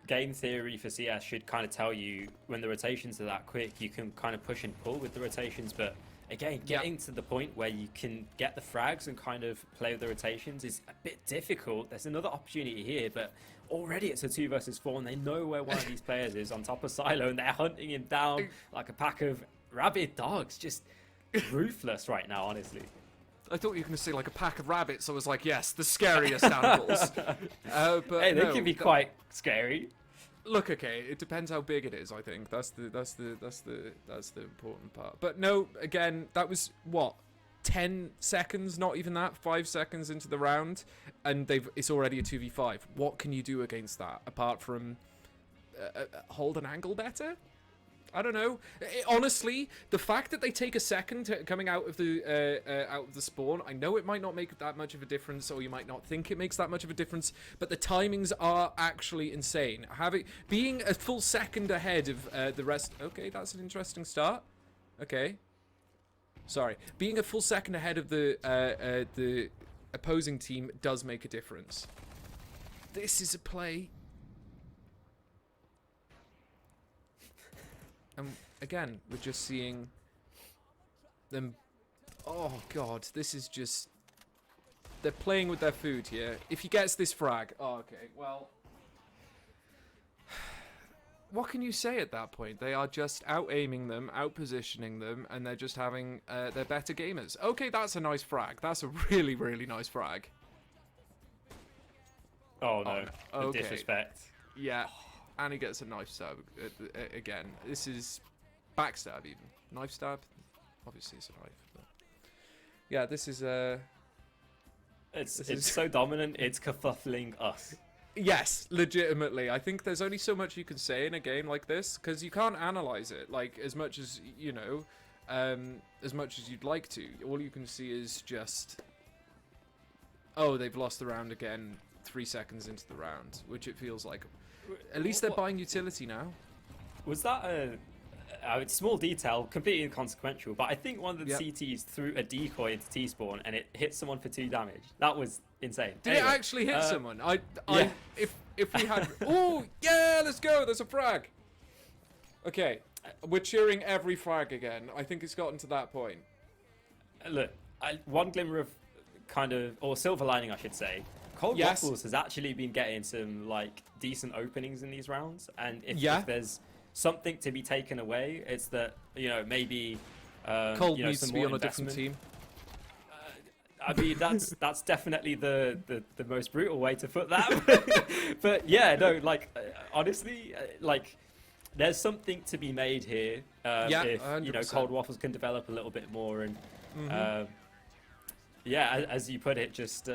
game theory for CS should kind of tell you when the rotations are that quick, you can kind of push and pull with the rotations, but again, getting to the point where you can get the frags and kind of play with the rotations is a bit difficult. There's another opportunity here, but already it's a 2 versus 4, and they know where one of these players is on top of Silo, and they're hunting him down like a pack of rabid dogs. Just ruthless right now, honestly. I thought you were going to say like a pack of rabbits. I was like, yes, the scariest animals. But hey, they no, can be quite scary. Look, okay, it depends how big it is. I think that's the important part. But no, again, that was what 10 seconds, not even that, 5 seconds into the round, and it's already a 2v5. What can you do against that apart from hold an angle better? I don't know. Honestly, the fact that they take a second coming out of the spawn, I know it might not make that much of a difference, or you might not think it makes that much of a difference, but the timings are actually insane. Being a full second ahead of the rest. Okay, that's an interesting start. Okay, sorry. Being a full second ahead of the opposing team does make a difference. This is a play. And again, we're just seeing them. Oh god, this is just. They're playing with their food here. If he gets this frag. Oh, okay, well. What can you say at that point? They are just out-aiming them, out-positioning them, and they're just having. They're better gamers. Okay, that's a nice frag. That's a really, really nice frag. Oh no, okay. The disrespect. Yeah. And he gets a knife stab again. This is backstab even. Knife stab? Obviously it's a knife. But yeah, this is It's so dominant, it's kerfuffling us. Yes, legitimately. I think there's only so much you can say in a game like this, because you can't analyze it like as much as, as much as you'd like to. All you can see is just, oh, they've lost the round again 3 seconds into the round, which it feels like. At least they're buying utility now. Was that a small detail, completely inconsequential, but I think one of the CTs threw a decoy into T-spawn and it hit someone for 2 damage. That was insane. Did it actually hit someone? If we had... Oh, yeah, let's go. There's a frag. Okay, we're cheering every frag again. I think it's gotten to that point. Look, one glimmer of kind of, or silver lining, I should say. Cold Yes. Waffles has actually been getting some like decent openings in these rounds, and if there's something to be taken away, it's that maybe Cold you know, needs some to be more on a different investment. team. I mean, that's definitely the most brutal way to put that. But yeah, no, like honestly, like there's something to be made here. If 100%. Cold Waffles can develop a little bit more, and as you put it, just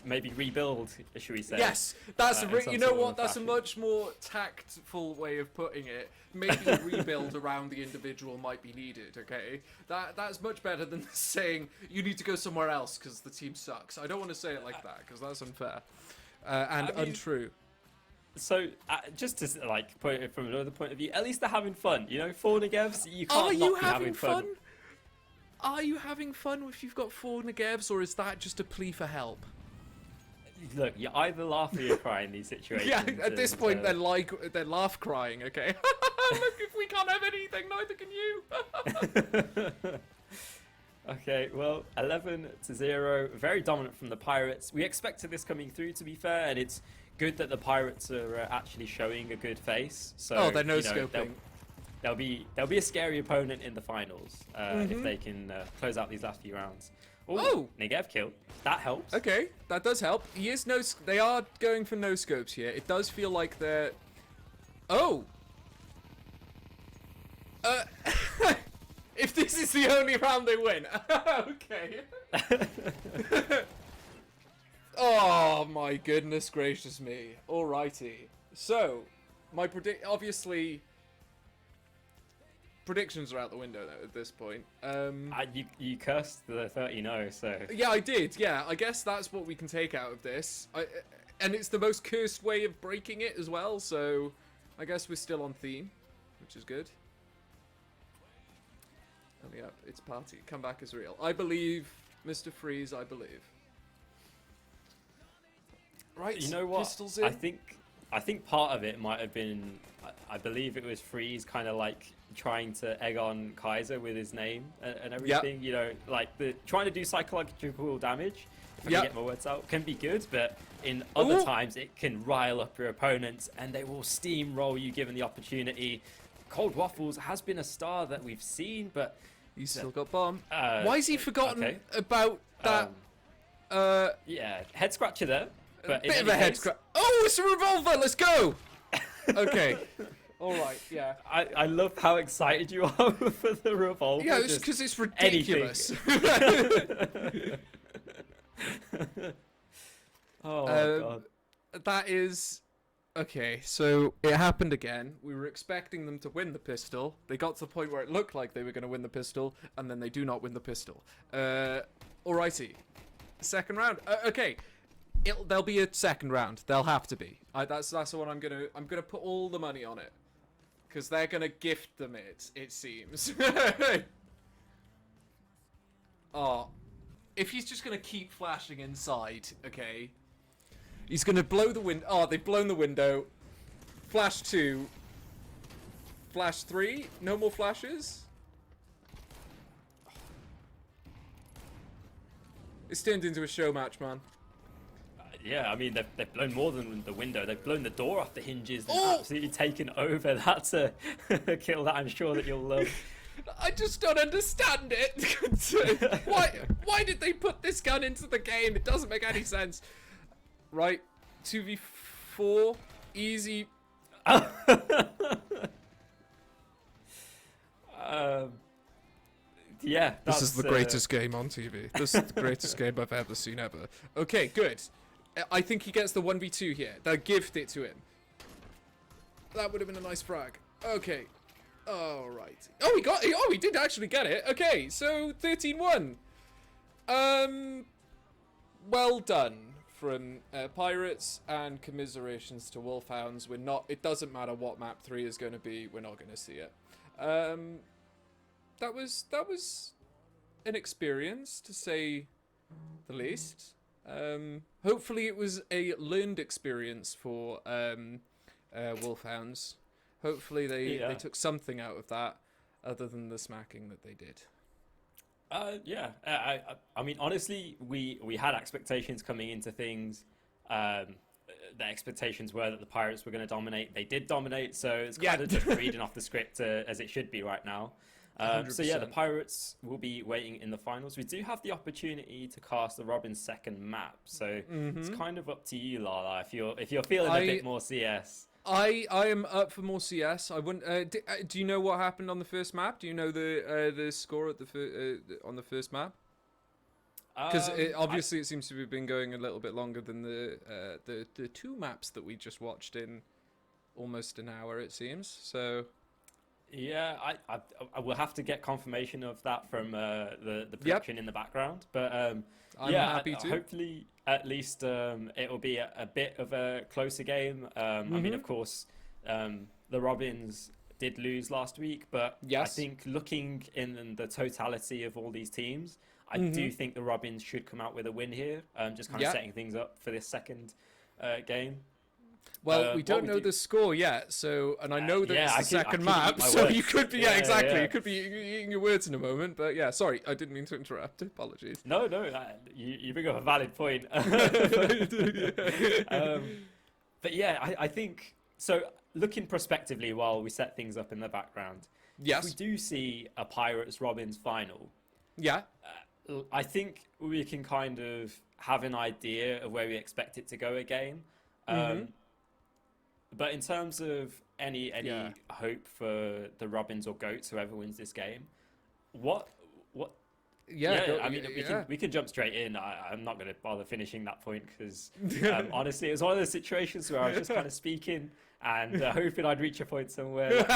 maybe rebuild, should we say? Yes, that's in you some know sort what? of That's a fashion. much more tactful way of putting it. Maybe a rebuild around the individual might be needed. Okay, that's much better than saying you need to go somewhere else because the team sucks. I don't want to say it like that because that's unfair and untrue. So, just to like put it from another point of view, at least they're having fun. You know, 4 Negevs, you can't Are not you be having fun? Are you having fun if you've got 4 Negevs, or is that just a plea for help? Look, you either laugh or you cry in these situations. Yeah, at this point, they're laugh crying. Okay, look, if we can't have anything, neither can you. Okay, well, 11-0, very dominant from the Pirates. We expected this coming through, to be fair, and it's good that the Pirates are actually showing a good face. So, they're no-scoping. There'll be a scary opponent in the finals if they can close out these last few rounds. Oh! Negev kill. That helps. Okay, that does help. They are going for no scopes here. It does feel like they're. Oh. If this is the only round they win, okay. Oh my goodness gracious me. Alrighty. So, obviously. Predictions are out the window though, at this point. You cursed the 30-0, so... Yeah, I did. Yeah, I guess that's what we can take out of this. And it's the most cursed way of breaking it as well, so I guess we're still on theme, which is good. Hurry up, it's party. Comeback is real. I believe, Mr. Freeze, I believe. Right, you know what? pistols in. I think part of it might have been, I believe it was Freeze kind of like trying to egg on Kaiser with his name and everything. Yep. You know, like trying to do psychological damage, if I can get my words out, can be good, but in other times it can rile up your opponents and they will steamroll you given the opportunity. Cold Waffles has been a star that we've seen, but he's still got bomb. Why has he forgotten about that? Yeah, head scratcher there. But bit of a head scratch. Oh, it's a revolver. Let's go. Okay. All right. Yeah. I love how excited you are for the revolver. Yeah, it's because it's ridiculous. Oh god. That is okay. So it happened again. We were expecting them to win the pistol. They got to the point where it looked like they were going to win the pistol, and then they do not win the pistol. Alrighty. Second round. Okay. There'll be a second round. There'll have to be. That's the one I'm gonna put all the money on it, because they're gonna gift them it. It seems. Oh, if he's just gonna keep flashing inside, okay. He's gonna blow the window. Oh, they've blown the window. Flash 2. Flash 3. No more flashes. It's turned into a show match, man. Yeah, I mean, they've blown more than the window. They've blown the door off the hinges. They've absolutely taken over. That's a kill that I'm sure that you'll love. I just don't understand it. Why did they put this gun into the game? It doesn't make any sense. Right, 2v4, easy. Yeah, this is the greatest game on TV. This is the greatest game I've ever seen ever. Okay, good. I think he gets the 1v2 here. They'll gift it to him. That would have been a nice frag. Okay. Alright. Oh, he got it. Oh, he did actually get it. Okay, so 13-1. Well done from Pirates, and commiserations to Wolfhounds. It doesn't matter what map 3 is going to be. We're not going to see it. That was an experience, to say the least. Hopefully it was a learned experience for Wolfhounds. Hopefully they took something out of that other than the smacking that they did. Yeah. I mean, honestly, we had expectations coming into things. the expectations were that the Pirates were going to dominate. They did dominate, so it's kind of just reading off the script as it should be right now. So yeah, the Pirates will be waiting in the finals. We do have the opportunity to cast the Robin's second map, so it's kind of up to you, LaaLaa, if you're feeling a bit more CS. I am up for more CS. I wouldn't. Do you know what happened on the first map? Do you know the score at on the first map? Because obviously it seems to have been going a little bit longer than the two maps that we just watched in almost an hour, it seems. So. Yeah, I will have to get confirmation of that from the production in the background, but I'm happy to. Hopefully, at least it will be a bit of a closer game. I mean, of course, the Robins did lose last week, but I think looking in the totality of all these teams, I do think the Robins should come out with a win here. Just kind of setting things up for this second game. Well, we don't know the score yet, so I know that it's the second map, so you could be exactly. You could be eating your words in a moment, but yeah, sorry, I didn't mean to interrupt. Apologies. No, you bring up a valid point. But yeah, I think so. Looking prospectively, while we set things up in the background, if we do see a Pirates Robins final, I think we can kind of have an idea of where we expect it to go again. But in terms of any hope for the Robins or Goats, whoever wins this game, what? I mean, we can jump straight in. I'm not going to bother finishing that point because honestly, it was one of those situations where I was just kind of speaking and hoping I'd reach a point somewhere.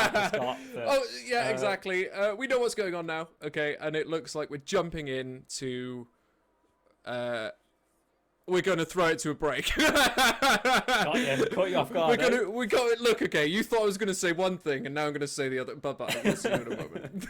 Exactly. We know what's going on now, okay? And it looks like we're jumping into. We're going to throw it to a break. Caught you off guard. Look, okay, you thought I was going to say one thing, and now I'm going to say the other. Bye-bye. We'll see you in a moment.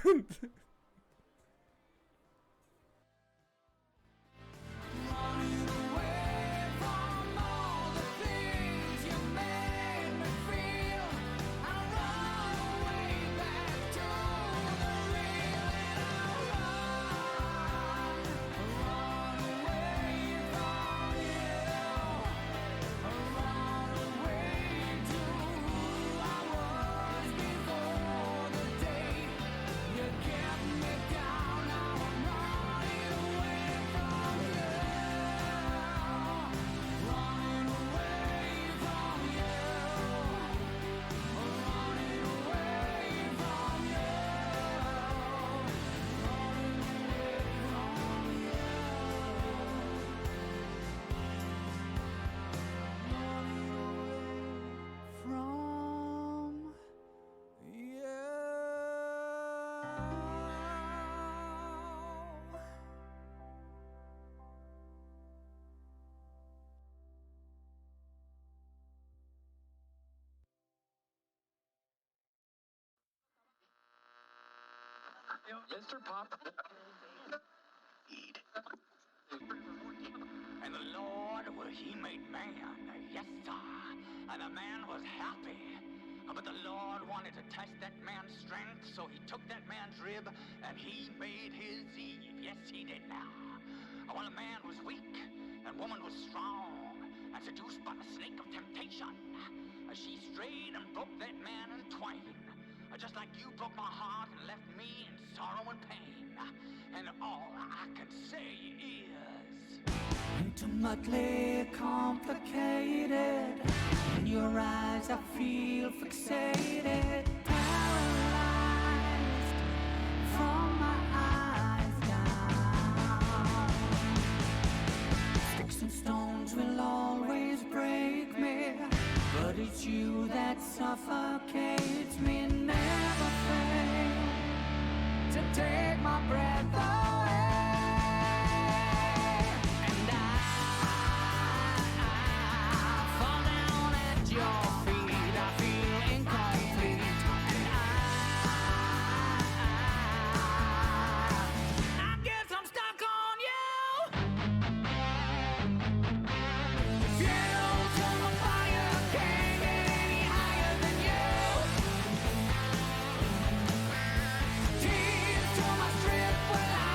Mr. Pop. Eat. And the Lord, well, he made man. Yes, sir. And the man was happy. But the Lord wanted to test that man's strength, so he took that man's rib and he made his Eve. Yes, he did now. While a man was weak and woman was strong and seduced by the snake of temptation, she strayed and broke that man in twain. Just like you broke my heart and left me in sorrow and pain. And all I can say is intimately complicated. In your eyes I feel fixated, paralyzed from my eyes down. Sticks and stones will always break me, but it's you that suffocates me. Never fail to take my breath away. And I fall down at your feet. I feel incomplete. And I guess I'm stuck on you. Fuel to my fire, can't get any higher than you. Tears to my strip, well I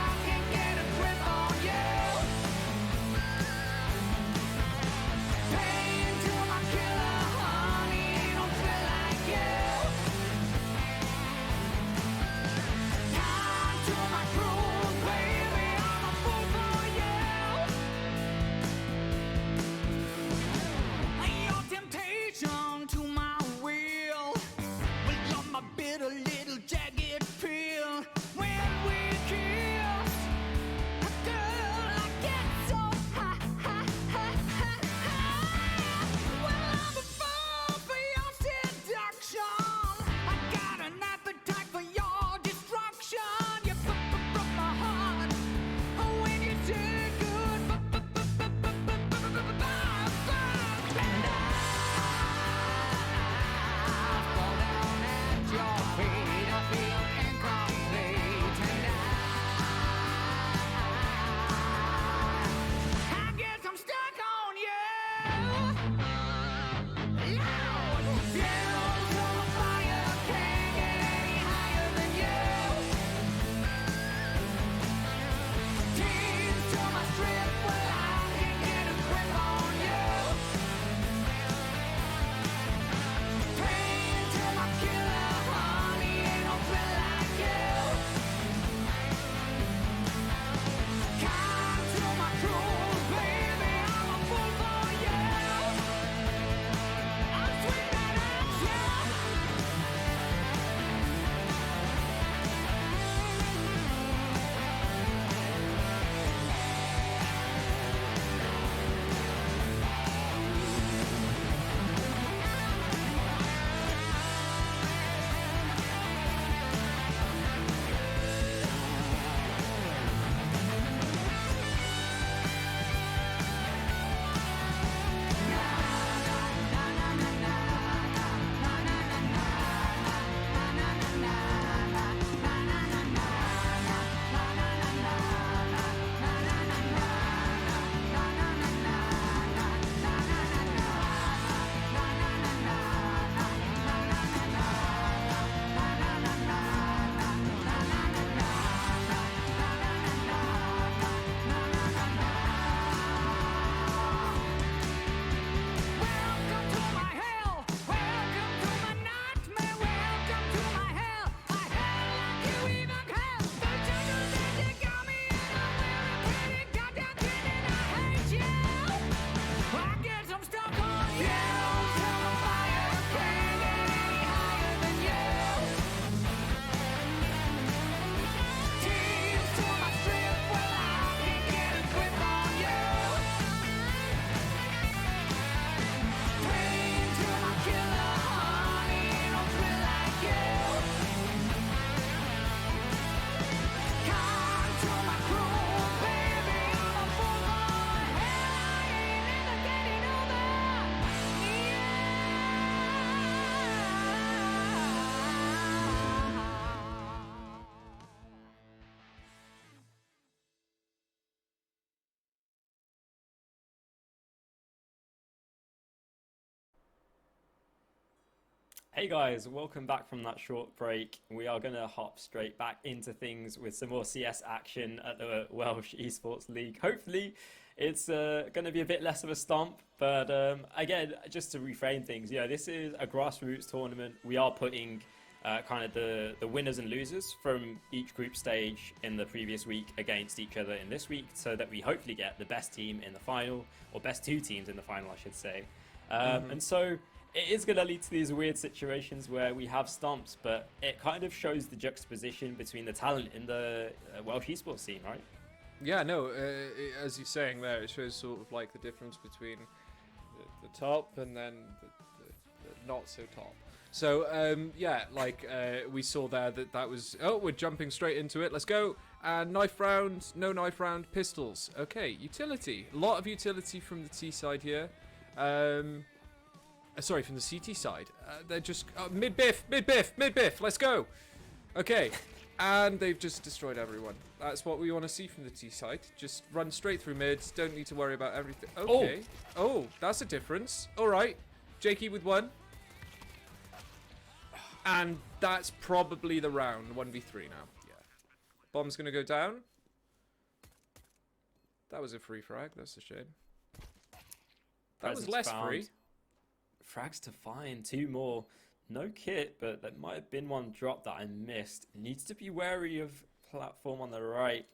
Hey guys, welcome back from that short break. We are going to hop straight back into things with some more CS action at the Welsh Esports League. Hopefully it's going to be a bit less of a stomp, but again, just to reframe things, this is a grassroots tournament. We are putting kind of the winners and losers from each group stage in the previous week against each other in this week, so that we hopefully get the best team in the final, or best two teams in the final, I should say. And so it is going to lead to these weird situations where we have stomps, but it kind of shows the juxtaposition between the talent in the Welsh esports scene, right? Yeah, no, as you're saying there, it shows sort of like the difference between the top and then the not so top. So, yeah, like we saw there that was... Oh, we're jumping straight into it. Let's go. And knife round, no knife round, pistols. Okay, utility. A lot of utility from the T side here. Sorry, from the CT side. They're just... mid-biff. Let's go. Okay. And they've just destroyed everyone. That's what we want to see from the T side. Just run straight through mids. Don't need to worry about everything. Okay. Oh, that's a difference. All right. Jakey with one. And that's probably the round. 1v3 now. Yeah. Bomb's going to go down. That was a free frag. That's a shame. That was less free. Frags to find, 2 more. No kit, but there might have been one drop that I missed. Needs to be wary of platform on the right.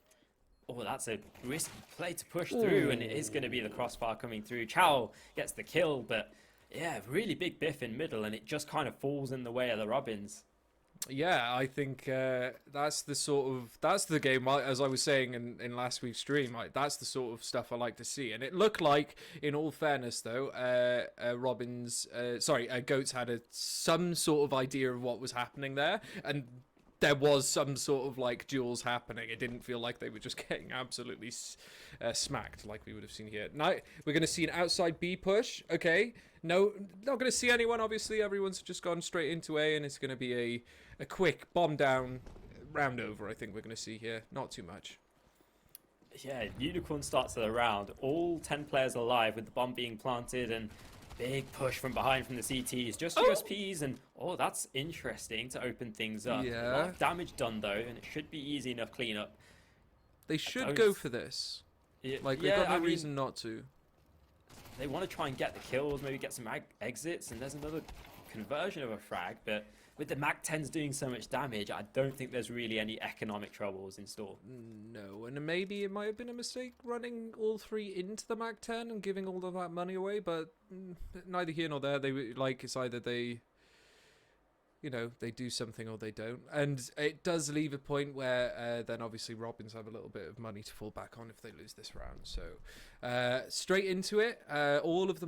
Oh, that's a risky play to push through, and it is going to be the crossfire coming through. Chow gets the kill, but yeah, really big biff in middle, and it just kind of falls in the way of the Robins. Yeah, I think that's the game, as I was saying in last week's stream, that's the sort of stuff I like to see. And it looked like, in all fairness though, Goats had some sort of idea of what was happening there, and there was some sort of like duels happening. It didn't feel like they were just getting absolutely smacked like we would have seen here. Now we're going to see an outside B push. Okay, no, not going to see anyone. Obviously, everyone's just gone straight into A, and it's going to be a quick bomb down round over. I think we're going to see here. Not too much. Yeah, Unicorn starts the round. All 10 players alive with the bomb being planted, and big push from behind from the CTs. Just USPs, and that's interesting to open things up. Yeah. A lot of damage done though, and it should be easy enough cleanup. They should go for this. Yeah, they've got no reason not to. They want to try and get the kills, maybe get some exits, and there's another conversion of a frag, but with the Mag 10s doing so much damage, I don't think there's really any economic troubles in store. No, and maybe it might have been a mistake running all 3 into the Mag 10 and giving all of that money away, but neither here nor there. It's either they do something or they don't. And it does leave a point where then obviously Robins have a little bit of money to fall back on if they lose this round. So straight into it. All of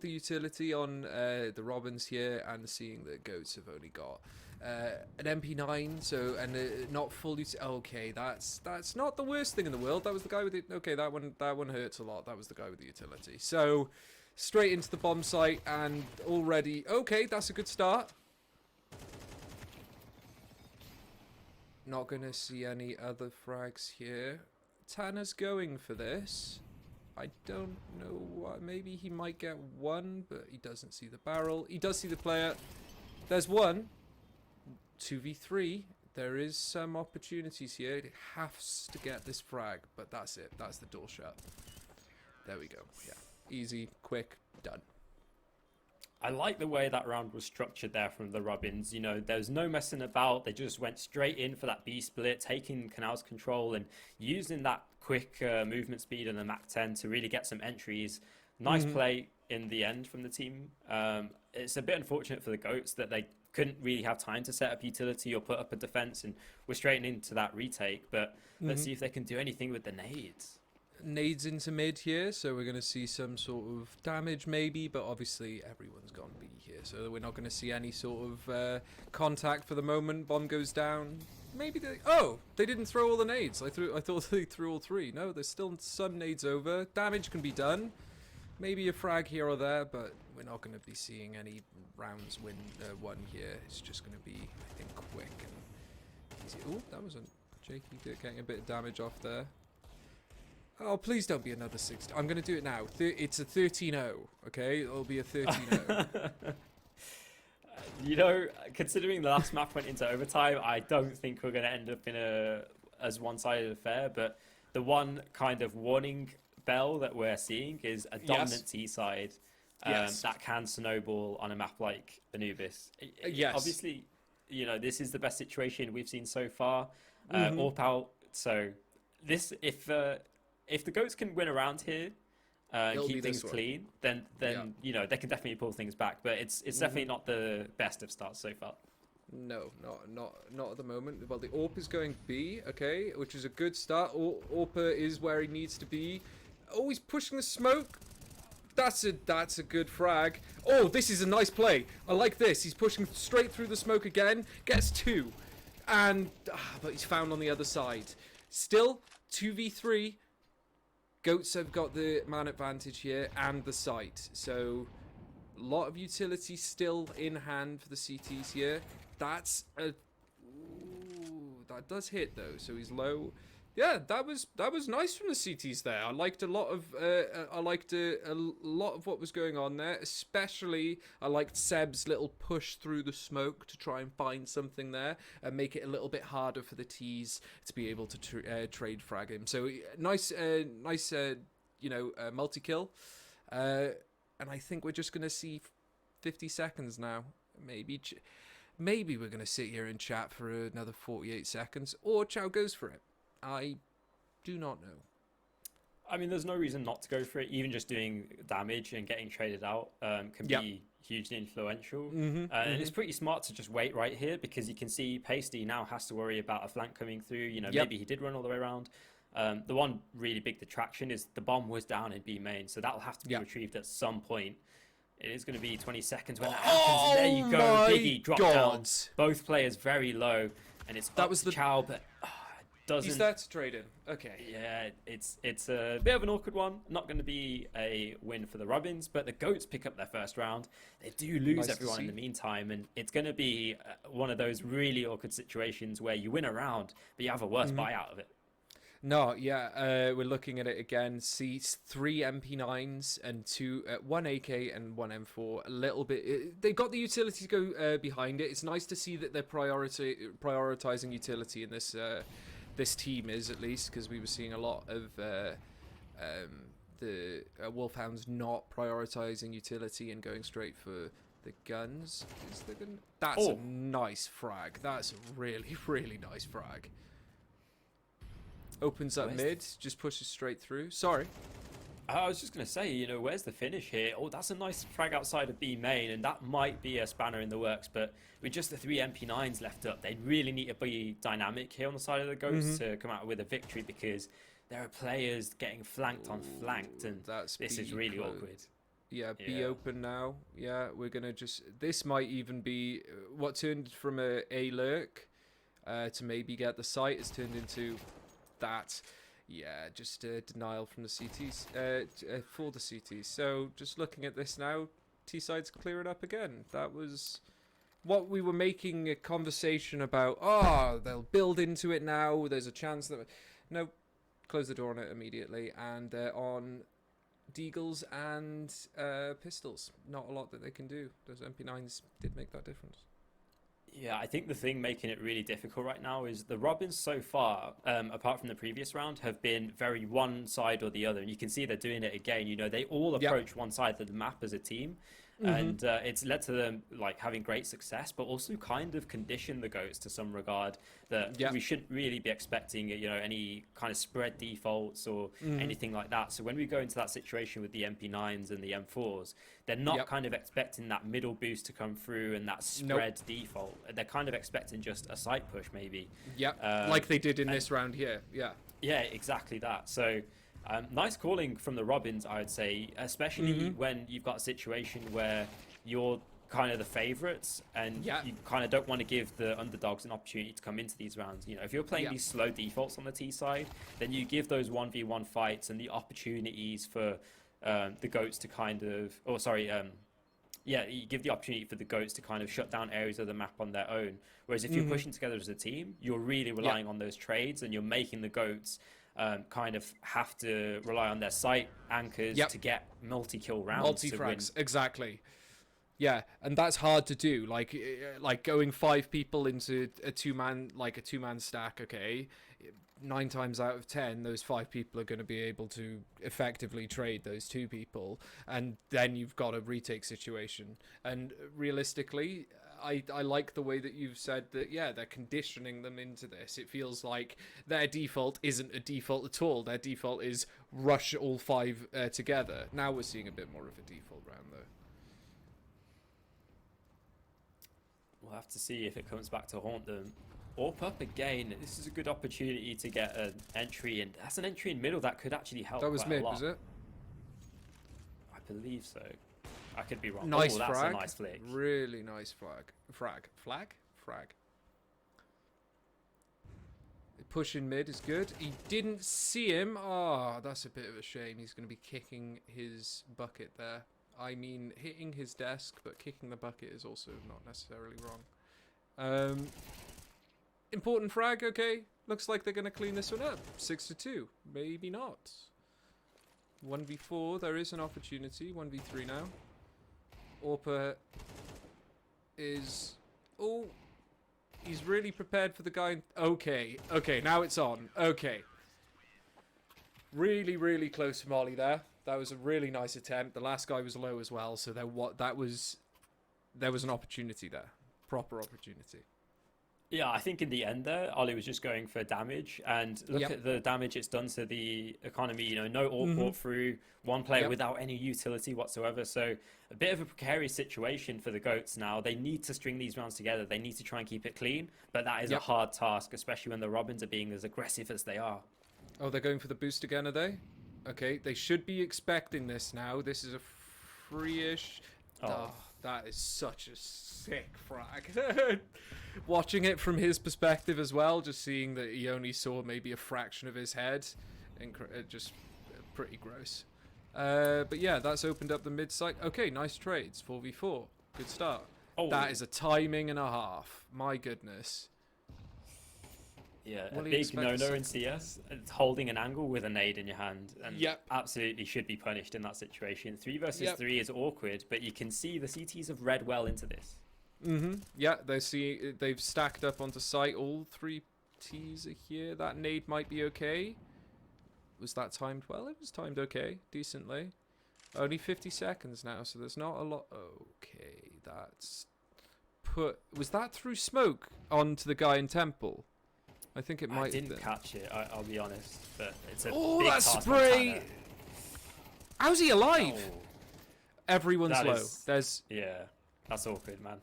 the utility on the Robins here, and seeing that Goats have only got an MP9, so not fully. Okay, that's not the worst thing in the world. That was the guy with it. Okay, that one hurts a lot. That was the guy with the utility. So straight into the bomb site, and already that's a good start. Not going to see any other frags here. Tanner's going for this. I don't know what. Maybe he might get one, but he doesn't see the barrel. He does see the player. There's one. 2v3. There is some opportunities here. It has to get this frag, but that's it. That's the door shut. There we go. Yeah. Easy, quick, done. I like the way that round was structured there from the Robins. There was no messing about. They just went straight in for that B split, taking Canal's control and using that quick movement speed and the Mac 10 to really get some entries. Nice play in the end from the team. It's a bit unfortunate for the Goats that they couldn't really have time to set up utility or put up a defense, and we're straight into that retake. But let's see if they can do anything with the nades. Nades into mid here, so we're going to see some sort of damage maybe, but obviously everyone's gone B here, so we're not going to see any sort of contact for the moment. Bomb goes down. Maybe they didn't throw all the nades. I thought they threw all 3. No, there's still some nades over. Damage can be done. Maybe a frag here or there, but we're not going to be seeing any rounds won here. It's just going to be, I think, quick and easy. Oh, that was a Jakey getting a bit of damage off there. Oh, please don't be another 60. I'm going to do it now. It's a 13-0, okay? It'll be a 13-0. Considering the last map went into overtime, I don't think we're going to end up in as one-sided affair. But the one kind of warning bell that we're seeing is a dominant T side that can snowball on a map like Anubis. Yes. Obviously, this is the best situation we've seen so far. AWP out. So this, if the goats can win around here, keep things clean, then they can definitely pull things back. But it's definitely not the best of starts so far. No, not at the moment. Well, the AWP is going B, okay, which is a good start. AWP is where he needs to be. Oh, he's pushing the smoke. That's a good frag. Oh, this is a nice play. I like this. He's pushing straight through the smoke again. Gets 2. And but he's found on the other side. Still 2v3. Goats have got the man advantage here and the site. So a lot of utility still in hand for the CTs here. That's a that does hit though. So he's low. Yeah, that was nice from the CTs there. I liked a lot of what was going on there. Especially, I liked Seb's little push through the smoke to try and find something there and make it a little bit harder for the T's to be able to trade frag him. So nice, multi kill. And I think we're just gonna see 50 seconds now. Maybe we're gonna sit here and chat for another 48 seconds, or Chow goes for it. I do not know. I mean, there's no reason not to go for it. Even just doing damage and getting traded out can be hugely influential. And it's pretty smart to just wait right here, because you can see Pasty now has to worry about a flank coming through. Maybe he did run all the way around. The one really big detraction is the bomb was down in B main, so that'll have to be retrieved at some point. It is going to be 20 seconds when that happens. And there you go. Biggie dropped down. Both players very low, and it's that was the Chow, but he's there to trade in. Okay. Yeah, it's a bit of an awkward one. Not going to be a win for the Robins, but the Goats pick up their first round. They do lose everyone in the meantime, and it's going to be one of those really awkward situations where you win a round, but you have a worse buy out of it. No, yeah, we're looking at it again. See 3 MP9s and 1 AK and 1 M4. A little bit. They got the utility to go behind it. It's nice to see that they're prioritizing utility in this. This team is, at least, because we were seeing a lot of the Wolfhounds not prioritizing utility and going straight for the guns. That's a nice frag. That's a really, really nice frag. Opens up mid, just pushes straight through. Sorry. I was just going to say, where's the finish here? Oh, that's a nice frag outside of B main, and that might be a spanner in the works, but with just the 3 MP9s left up, they really need to be dynamic here on the side of the Ghosts to come out with a victory, because there are players getting flanked on flanked, and this is really awkward. Yeah, B open now. Yeah, we're going to just... This might even be... What turned from a lurk to maybe get the site has turned into that... Yeah, just denial from the CTs, for the CTs. So just looking at this now, T-side's clearing up again. That was what we were making a conversation about. Oh, they'll build into it now. There's a chance that... No, close the door on it immediately. And on Deagles and pistols, not a lot that they can do. Those MP9s did make that difference. Yeah, I think the thing making it really difficult right now is the Robins so far, apart from the previous round, have been very one side or the other. And you can see they're doing it again. They all approach one side of the map as a team. And it's led to them having great success, but also kind of condition the Goats to some regard that we shouldn't really be expecting any kind of spread defaults or anything like that. So when we go into that situation with the MP9s and the M4s, they're not kind of expecting that middle boost to come through and that spread default. They're kind of expecting just a side push maybe. Like they did in this round here. Yeah, exactly that. So nice calling from the Robins, I would say, especially when you've got a situation where you're kind of the favourites and you kind of don't want to give the underdogs an opportunity to come into these rounds. If you're playing these slow defaults on the T side, then you give those 1v1 fights and the opportunities for the Goats to kind of... you give the opportunity for the Goats to kind of shut down areas of the map on their own. Whereas if you're pushing together as a team, you're really relying on those trades and you're making the Goats... kind of have to rely on their site anchors to get multi-kill rounds. Multi-frags, exactly. Yeah, and that's hard to do. Like going 5 people into a two-man stack. Okay, 9 times out of 10, those 5 people are going to be able to effectively trade those 2 people, and then you've got a retake situation. And realistically, I like the way that you've said that. Yeah, they're conditioning them into this. It feels like their default isn't a default at all. Their default is rush all 5 together. Now we're seeing a bit more of a default round though. We'll have to see if it comes back to haunt them. AWP up again. This is a good opportunity to get an entry, and that's an entry in middle that could actually help. That was quite mid, a lot. was it? I believe so. I could be wrong. Nice that's frag. a nice flick. Really nice frag. Frag. Pushing mid is good. He didn't see him. Oh, that's a bit of a shame. He's going to be kicking his bucket there. I mean, hitting his desk, but kicking the bucket is also not necessarily wrong. Important frag, okay. Looks like they're going to clean this one up. 6-2. Maybe not. 1v4, there is an opportunity. 1v3 now. Orpa is... Oh, he's really prepared for the guy. Okay, now it's on. Okay. Really, really close to Molly there. That was a really nice attempt. The last guy was low as well, so there was an opportunity there. Proper opportunity. Yeah, I think in the end there, Ollie was just going for damage, and look at the damage it's done to the economy. You know, no AWP brought through, one player without any utility whatsoever. So a bit of a precarious situation for the GOATs now. They need to string these rounds together. They need to try and keep it clean, but that is a hard task, especially when the Robins are being as aggressive as they are. Oh, they're going for the boost again, are they? Okay, they should be expecting this now. This is a free-ish... Oh, that is such a sick frag. Watching it from his perspective as well, just seeing that he only saw maybe a fraction of his head, just pretty gross. But yeah, that's opened up the mid site. Okay, nice trades. 4v4. Good start. Oh. That is a timing and a half. My goodness. Yeah, a big no-no in CS. It's holding an angle with a nade in your hand, and absolutely should be punished in that situation. 3 versus 3 is awkward, but you can see the CTs have read well into this. Yeah, they've stacked up onto site. All 3 Ts are here. That nade might be okay. Was that timed well? It was timed okay, decently. Only 50 seconds now, so there's not a lot. Okay, that's was that through smoke onto the guy in Temple? I think it might. I didn't catch it. I'll be honest, but it's a big that task spray! How's he alive? Oh. Everyone's low. There's that's awkward, man.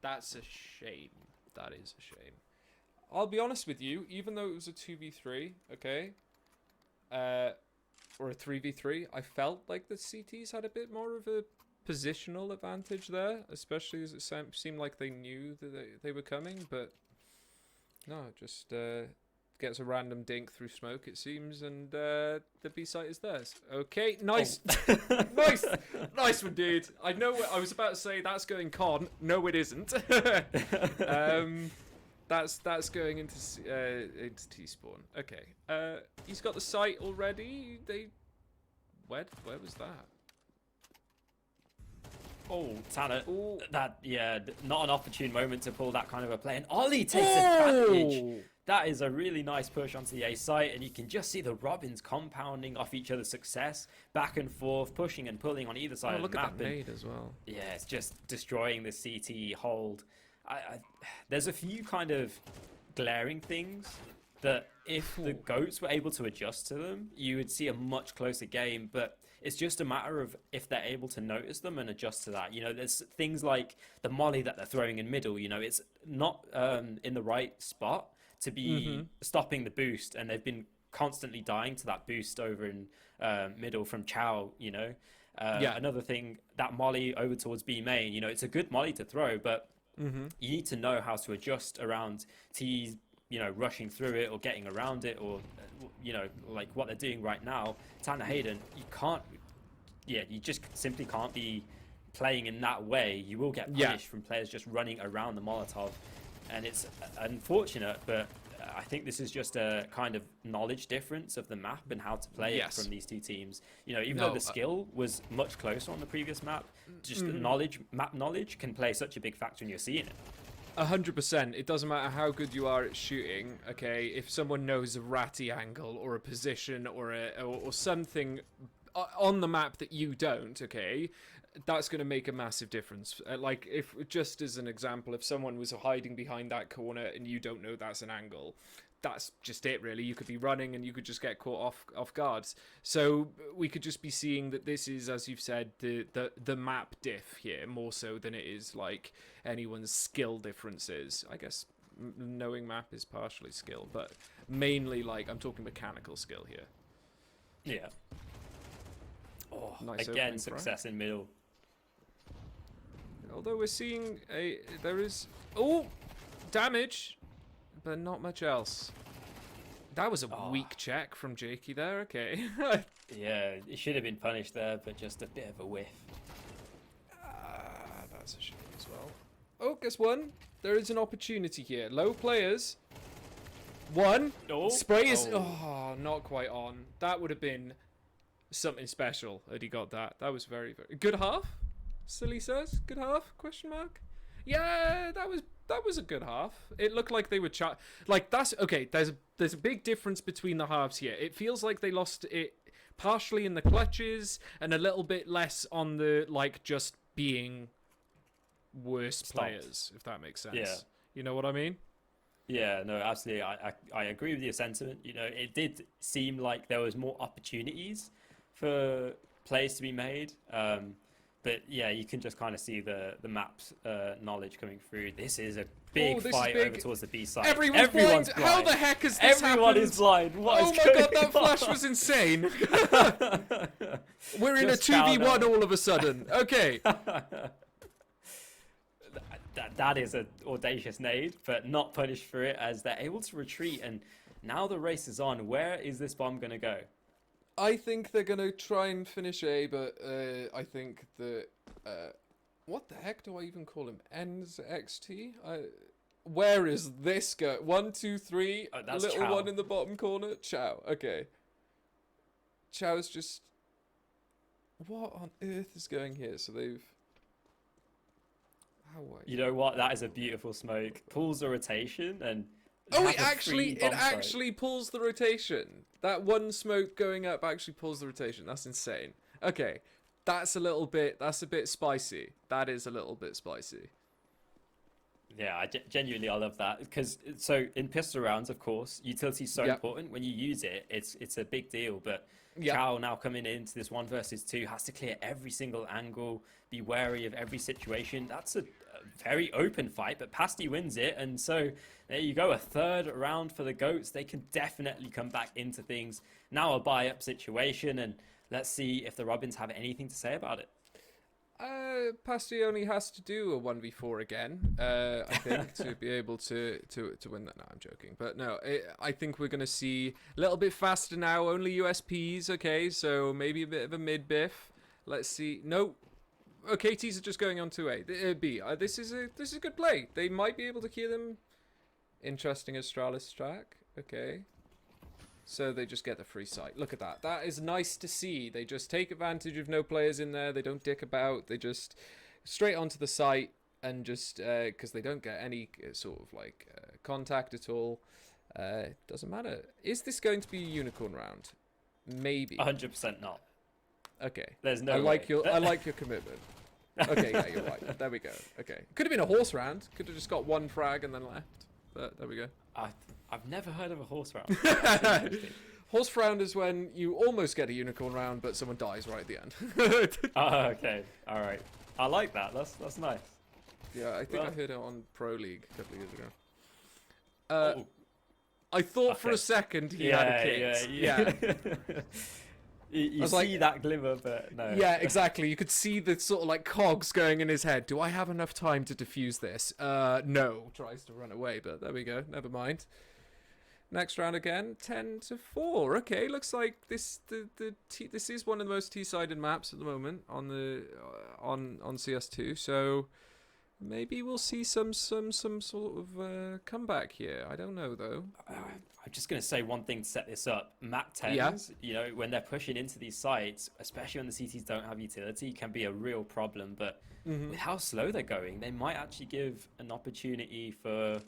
That's a shame. That is a shame. I'll be honest with you. Even though it was a 2v3, okay, or a 3v3, I felt like the CTs had a bit more of a positional advantage there, especially as it seemed like they knew that they were coming, but no, just gets a random dink through smoke, it seems, and the B site is theirs. Okay, nice. nice one, dude. I know what I was about to say. That's going con. No, it isn't. That's going into T-spawn. Okay, he's got the site already. Where was that? Oh, Tanner, not an opportune moment to pull that kind of a play. And Ollie takes advantage. That is a really nice push onto the A site, and you can just see the Robins compounding off each other's success, back and forth, pushing and pulling on either side of the map. Look at that nade as well. Yeah, it's just destroying the CT hold. There's a few kind of glaring things that if the GOATs were able to adjust to them, you would see a much closer game, but it's just a matter of if they're able to notice them and adjust to that. You know, there's things like the molly that they're throwing in middle, you know, it's not in the right spot to be stopping the boost, and they've been constantly dying to that boost over in middle from Chow, you know. Another thing, that molly over towards B main, you know, it's a good molly to throw, but you need to know how to adjust around T's, you know, rushing through it or getting around it, or you know, like what they're doing right now. Tanner Hayden, you just simply can't be playing in that way. You will get punished from players just running around the Molotov, and it's unfortunate, but I think this is just a kind of knowledge difference of the map and how to play it from these two teams. You know, even though the skill was much closer on the previous map, just the map knowledge can play such a big factor when you're seeing it. 100%. It doesn't matter how good you are at shooting. Okay, if someone knows a ratty angle or a position or something on the map that you don't, okay, that's going to make a massive difference. Like, if just as an example, if someone was hiding behind that corner and you don't know that's an angle, that's just it, really. You could be running and you could just get caught off guard. So we could just be seeing that this is, as you've said, the map diff here, more so than it is like anyone's skill differences. I guess knowing map is partially skill, but mainly, like, I'm talking mechanical skill here. Yeah. Oh, nice again, success in middle. Although we're seeing there is damage, but not much else. That was a weak check from Jakey there. Okay. Yeah, it should have been punished there, but just a bit of a whiff. That's a shame as well. Oh, guess one. There is an opportunity here. Low players. One. Spray is not quite on. That would have been something special had he got that. That was very, very good half. Silly says, good half? Question mark. Yeah, that was a good half. It looked like they were like, that's okay. There's a big difference between the halves here. It feels like they lost it partially in the clutches and a little bit less on the, like, just being worse players, if that makes sense. Yeah. You know what I mean? Yeah, no, absolutely. I agree with your sentiment. You know, it did seem like there was more opportunities for plays to be made. But yeah, you can just kind of see the map's knowledge coming through. This is a big fight over towards the B side. Everyone's blind. How the heck has this Everyone happened? is blind. What is my going god, that on? flash was insane. We're in a 2v1 all of a sudden. Okay. That is an audacious nade, but not punished for it as they're able to retreat. And now the race is on. Where is this bomb going to go? I think they're going to try and finish A, but I think that... what the heck do I even call him? Ends XT? Where is this go? 1, 2, 3. Oh, that's little Chow. one in the bottom corner. Chow. Okay. Chow's just... What on earth is going here? So they've... You know what? That is a beautiful smoke. Pulls the rotation and... it actually pulls the rotation. That one smoke going up actually pulls the rotation. That's insane. Okay, that's a bit spicy. That is a little bit spicy. Yeah, genuinely I love that because so in pistol rounds, of course, utility is so important. When you use it, it's a big deal. But Chow now coming into this 1 versus 2 has to clear every single angle, be wary of every situation. That's a very open fight, but Pasty wins it, and so there you go, a third round for the Goats. They can definitely come back into things. Now a buy-up situation, and let's see if the Robins have anything to say about it. Pasty only has to do a 1v4 again, I think, to be able to win that. No, I'm joking. But no, I think we're going to see a little bit faster now, only USPs, okay, so maybe a bit of a mid-biff. Let's see. No. Okay, T's are just going on to A. B. This is a good play. They might be able to clear them. Interesting Astralis track. Okay. So they just get the free sight. Look at that. That is nice to see. They just take advantage of no players in there. They don't dick about. They just straight onto the site and just because they don't get any sort of like contact at all. Doesn't matter. Is this going to be a unicorn round? Maybe. 100% not. Okay. There's no. I like your commitment. Okay, yeah, you're right. There we go. Okay. Could have been a horse round. Could have just got one frag and then left. But there we go. I've never heard of a horse round. Horse round is when you almost get a unicorn round, but someone dies right at the end. Okay. All right. I like that. That's nice. Yeah, I think I heard it on Pro League a couple of years ago. I thought for a second he had a kit. Yeah. You see like, that glimmer, but no. Yeah, exactly. You could see the sort of like cogs going in his head. Do I have enough time to defuse this? No. Tries to run away, but there we go. Never mind. Next round again, 10-4. Okay, looks like this is one of the most T-sided maps at the moment on the on CS2. So Maybe we'll see some sort of comeback here. I don't know though. I'm just going to say one thing to set this up. Mac 10s, you know, when they're pushing into these sites, especially when the CTs don't have utility, can be a real problem. But with how slow they're going, they might actually give an opportunity for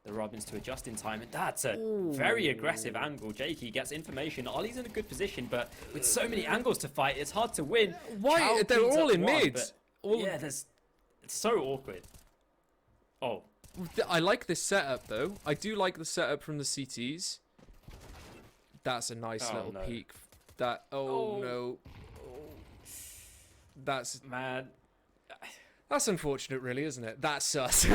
the Robins to adjust in time. And that's a very aggressive angle. Jakey gets information. Ollie's in a good position, but with so many angles to fight, it's hard to win. Why? Chow They're cleans all up in one, mid. but yeah, it's so awkward. Oh. I like this setup though. I do like the setup from the CTs. That's a nice little peek. That no. That's man. That's unfortunate, really, isn't it? That's us.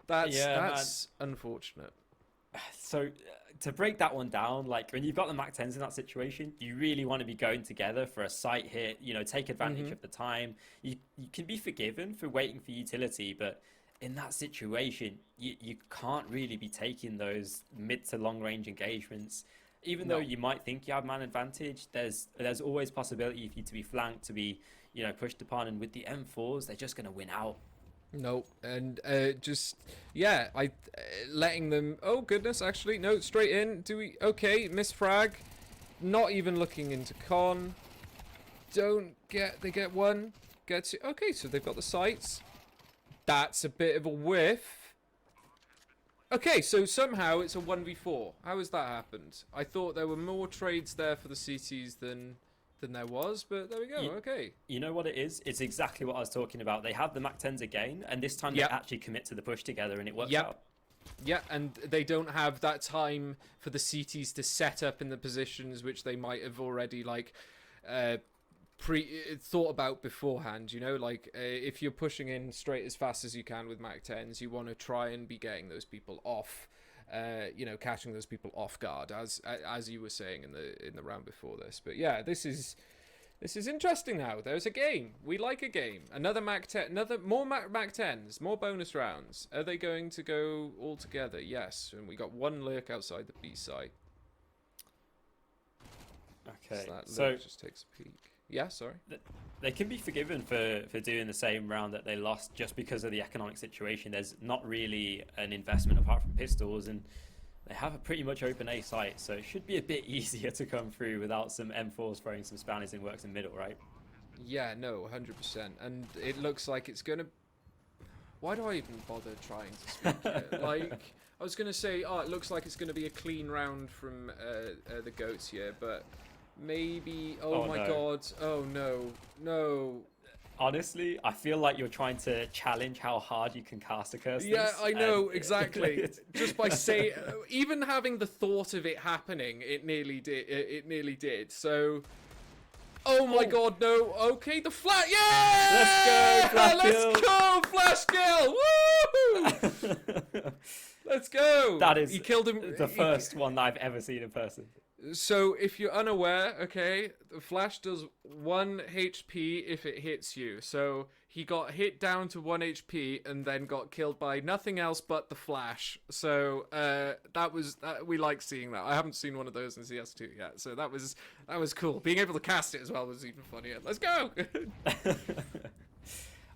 That's unfortunate. So to break that one down, like when you've got the Mac 10s in that situation, you really want to be going together for a site hit, you know, take advantage of the time. You can be forgiven for waiting for utility, but in that situation, you can't really be taking those mid to long range engagements. Even though you might think you have man advantage, there's always possibility for you to be flanked, to be, you know, pushed upon, and with the M4s, they're just going to win out. No, and letting them. Oh goodness, actually, no, straight in. Okay, miss frag. Not even looking into con. They get one. Get to. Okay, so they've got the sights. That's a bit of a whiff. Okay, so somehow it's a 1v4. How has that happened? I thought there were more trades there for the CTs than there was, but there we go. Okay. You know what it is? It's exactly what I was talking about. They have the Mac 10s again, and this time they actually commit to the push together, and it works out. Yeah, and they don't have that time for the CTs to set up in the positions which they might have already thought about beforehand. You know, like if you're pushing in straight as fast as you can with Mac 10s, you want to try and be getting those people off. You know, catching those people off guard, as you were saying in the round before this. But yeah, this is interesting now. There's a game. We like a game. Another Mac 10, more Mac 10s, more bonus rounds. Are they going to go all together? Yes. And we got one lurk outside the B site. Okay. So that lurk just takes a peek. Yeah, sorry. They can be forgiven for doing the same round that they lost just because of the economic situation. There's not really an investment apart from pistols, and they have a pretty much open A site, so it should be a bit easier to come through without some M4s throwing some Spaniards in works in middle, right? Yeah, no, 100%. And it looks like it's going to... Why do I even bother trying to speak here? Like, I was going to say, it looks like it's going to be a clean round from the goats here, but... Maybe. Oh my god. Oh no. Honestly, I feel like you're trying to challenge how hard you can cast a curse. Yeah, I know, exactly. Just by saying, even having the thought of it happening, it nearly did. So, oh my god, no. Okay, the flat. Yeah! Let's go, flash kill. Woo! Let's go. That is he killed him. The first one that I've ever seen in person. So, if you're unaware, okay, the flash does 1 HP if it hits you. So, he got hit down to 1 HP and then got killed by nothing else but the flash. So, we like seeing that. I haven't seen one of those in CS2 yet. So, that was cool. Being able to cast it as well was even funnier. Let's go!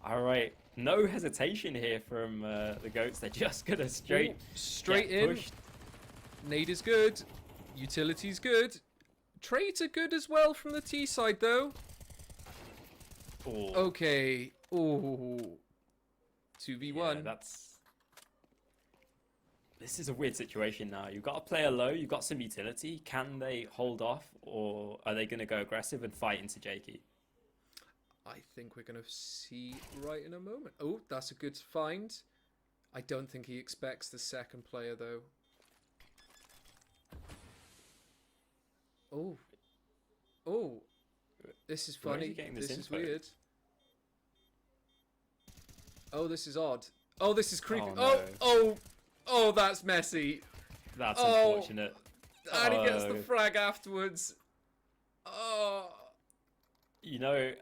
All right. No hesitation here from the goats. They're just going to straight in. Pushed. Nade is good. Utility's good. Trades are good as well from the T side, though. Ooh. Okay. Ooh. 2v1. Yeah, this is a weird situation now. You've got a player low. You've got some utility. Can they hold off, or are they going to go aggressive and fight into Jakey? I think we're going to see right in a moment. Oh, that's a good find. I don't think he expects the second player, though. Oh, this is funny. This is weird. Oh, this is odd. Oh, this is creepy. Oh, that's messy. That's unfortunate. And he gets the frag afterwards. Oh. You know,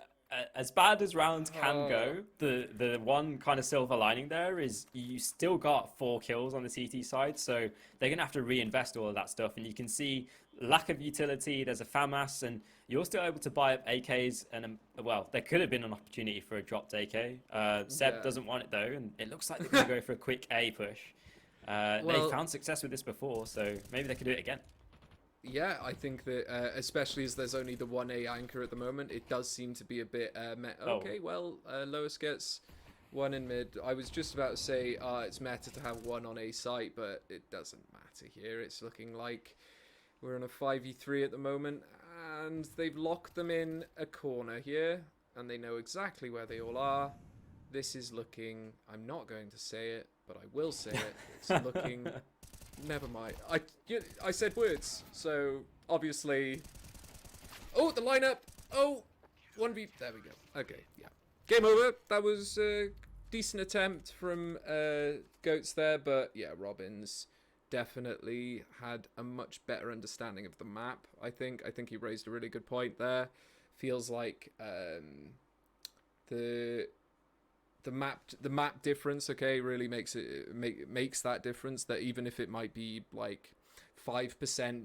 as bad as rounds can go, the one kind of silver lining there is you still got 4 kills on the CT side, so they're going to have to reinvest all of that stuff. And you can see lack of utility. There's a FAMAS, and you're still able to buy up AKs. And well, there could have been an opportunity for a dropped AK. Seb doesn't want it though, and it looks like they're going to go for a quick A push. They found success with this before, so maybe they could do it again. Yeah, I think that especially as there's only the 1A anchor at the moment, it does seem to be a bit okay. Well, Lois gets one in mid. I was just about to say it's meta to have one on A site, but it doesn't matter here. It's looking like we're in a 5v3 at the moment, and they've locked them in a corner here, and they know exactly where they all are. This is looking, I'm not going to say it, but I will say it. It's looking... Never mind. I said words, so obviously... Oh, the lineup! Oh! 1v... There we go. Okay, yeah. Game over. That was a decent attempt from Goats there, but yeah, Robbins definitely had a much better understanding of the map, I think. I think he raised a really good point there. Feels like the map difference, okay, really makes that difference, that even if it might be like 5%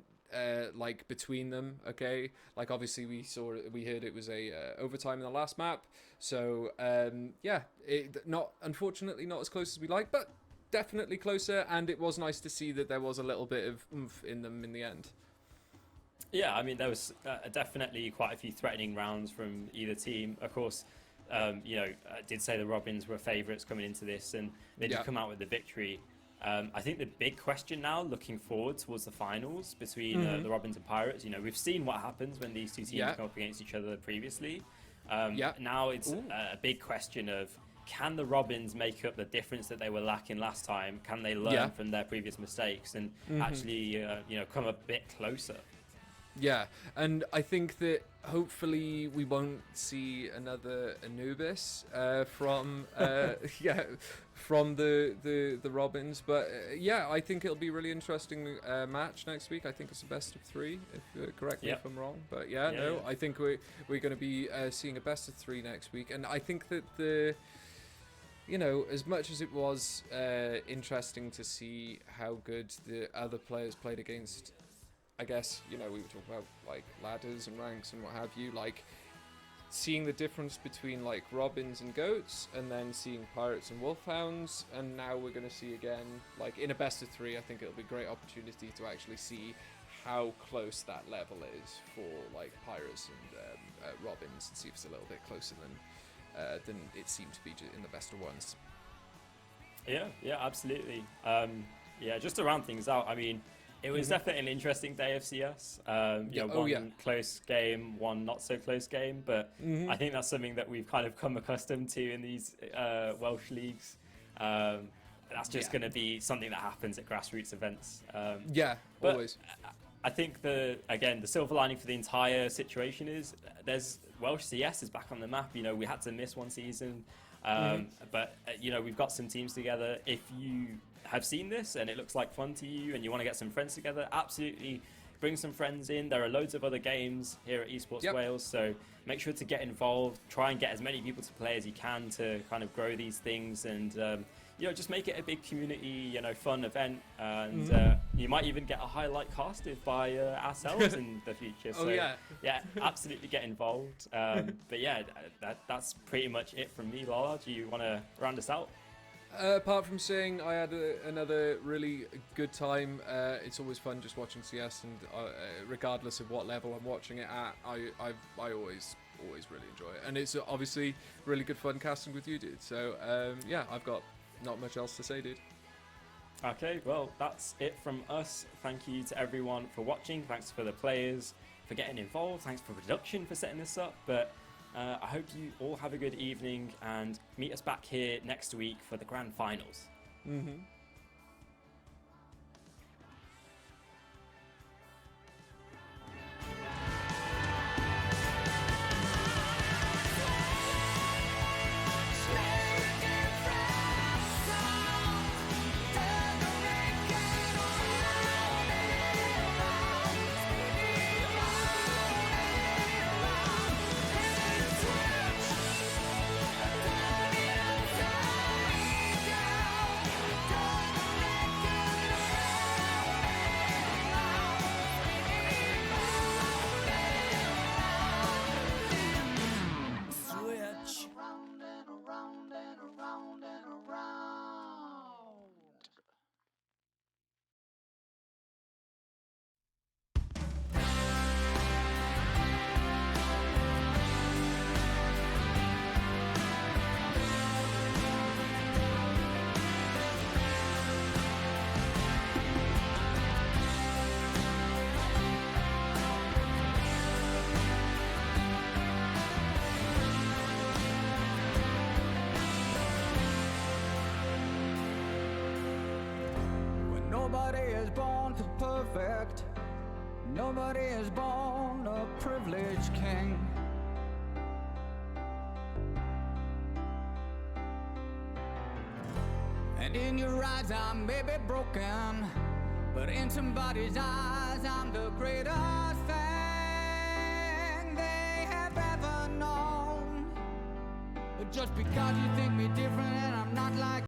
like between them, okay, like obviously we heard it was a overtime in the last map, so yeah, unfortunately not as close as we like, but definitely closer, and it was nice to see that there was a little bit of oomph in them in the end. Yeah, I mean, there was definitely quite a few threatening rounds from either team. Of course, you know, I did say the Robins were favourites coming into this, and they did come out with the victory. I think the big question now, looking forward towards the finals between the Robins and Pirates, you know, we've seen what happens when these two teams come up against each other previously. Now it's a big question of, can the Robins make up the difference that they were lacking last time? Can they learn from their previous mistakes and actually, you know, come a bit closer? Yeah, and I think that hopefully we won't see another Anubis from from the Robins, but yeah, I think it'll be a really interesting match next week. I think it's a best of 3, if correct me if I'm wrong, but I think we're going to be seeing a best of 3 next week, and I think that you know, as much as it was interesting to see how good the other players played against, I guess, you know, we were talking about like ladders and ranks and what have you, like seeing the difference between like Robins and Goats, and then seeing Pirates and Wolfhounds, and now we're going to see again, like in a best of 3, I think it'll be a great opportunity to actually see how close that level is for like Pirates and Robins, and see if it's a little bit closer than it seemed to be in the best of 1s. Yeah, absolutely. Yeah, just to round things out, I mean, it was definitely an interesting day of CS. You know, one close game, one not so close game, but I think that's something that we've kind of come accustomed to in these Welsh leagues. That's just going to be something that happens at grassroots events. Always. I think the silver lining for the entire situation is there's Welsh CS is back on the map. You know, we had to miss one season, but you know, we've got some teams together. If you have seen this and it looks like fun to you and you want to get some friends together, absolutely bring some friends in. There are loads of other games here at Esports Wales, so make sure to get involved. Try and get as many people to play as you can to kind of grow these things, and you know, just make it a big community, you know, fun event, and you might even get a highlight casted by ourselves in the future. So yeah, absolutely get involved. But yeah, that's pretty much it from me. LaaLaa, do you want to round us out? Apart from saying I had another really good time, it's always fun just watching CS, and regardless of what level I'm watching it at, I always really enjoy it, and it's obviously really good fun casting with you, dude. So yeah, I've got not much else to say, dude. Okay, well, that's it from us. Thank you to everyone for watching. Thanks for the players for getting involved. Thanks for production for setting this up. But I hope you all have a good evening, and meet us back here next week for the grand finals. Down. Nobody is born to perfect. Nobody is born a privileged king. And in your eyes I may be broken, but in somebody's eyes I'm the greatest thing they have ever known. But just because you think me different and I'm not like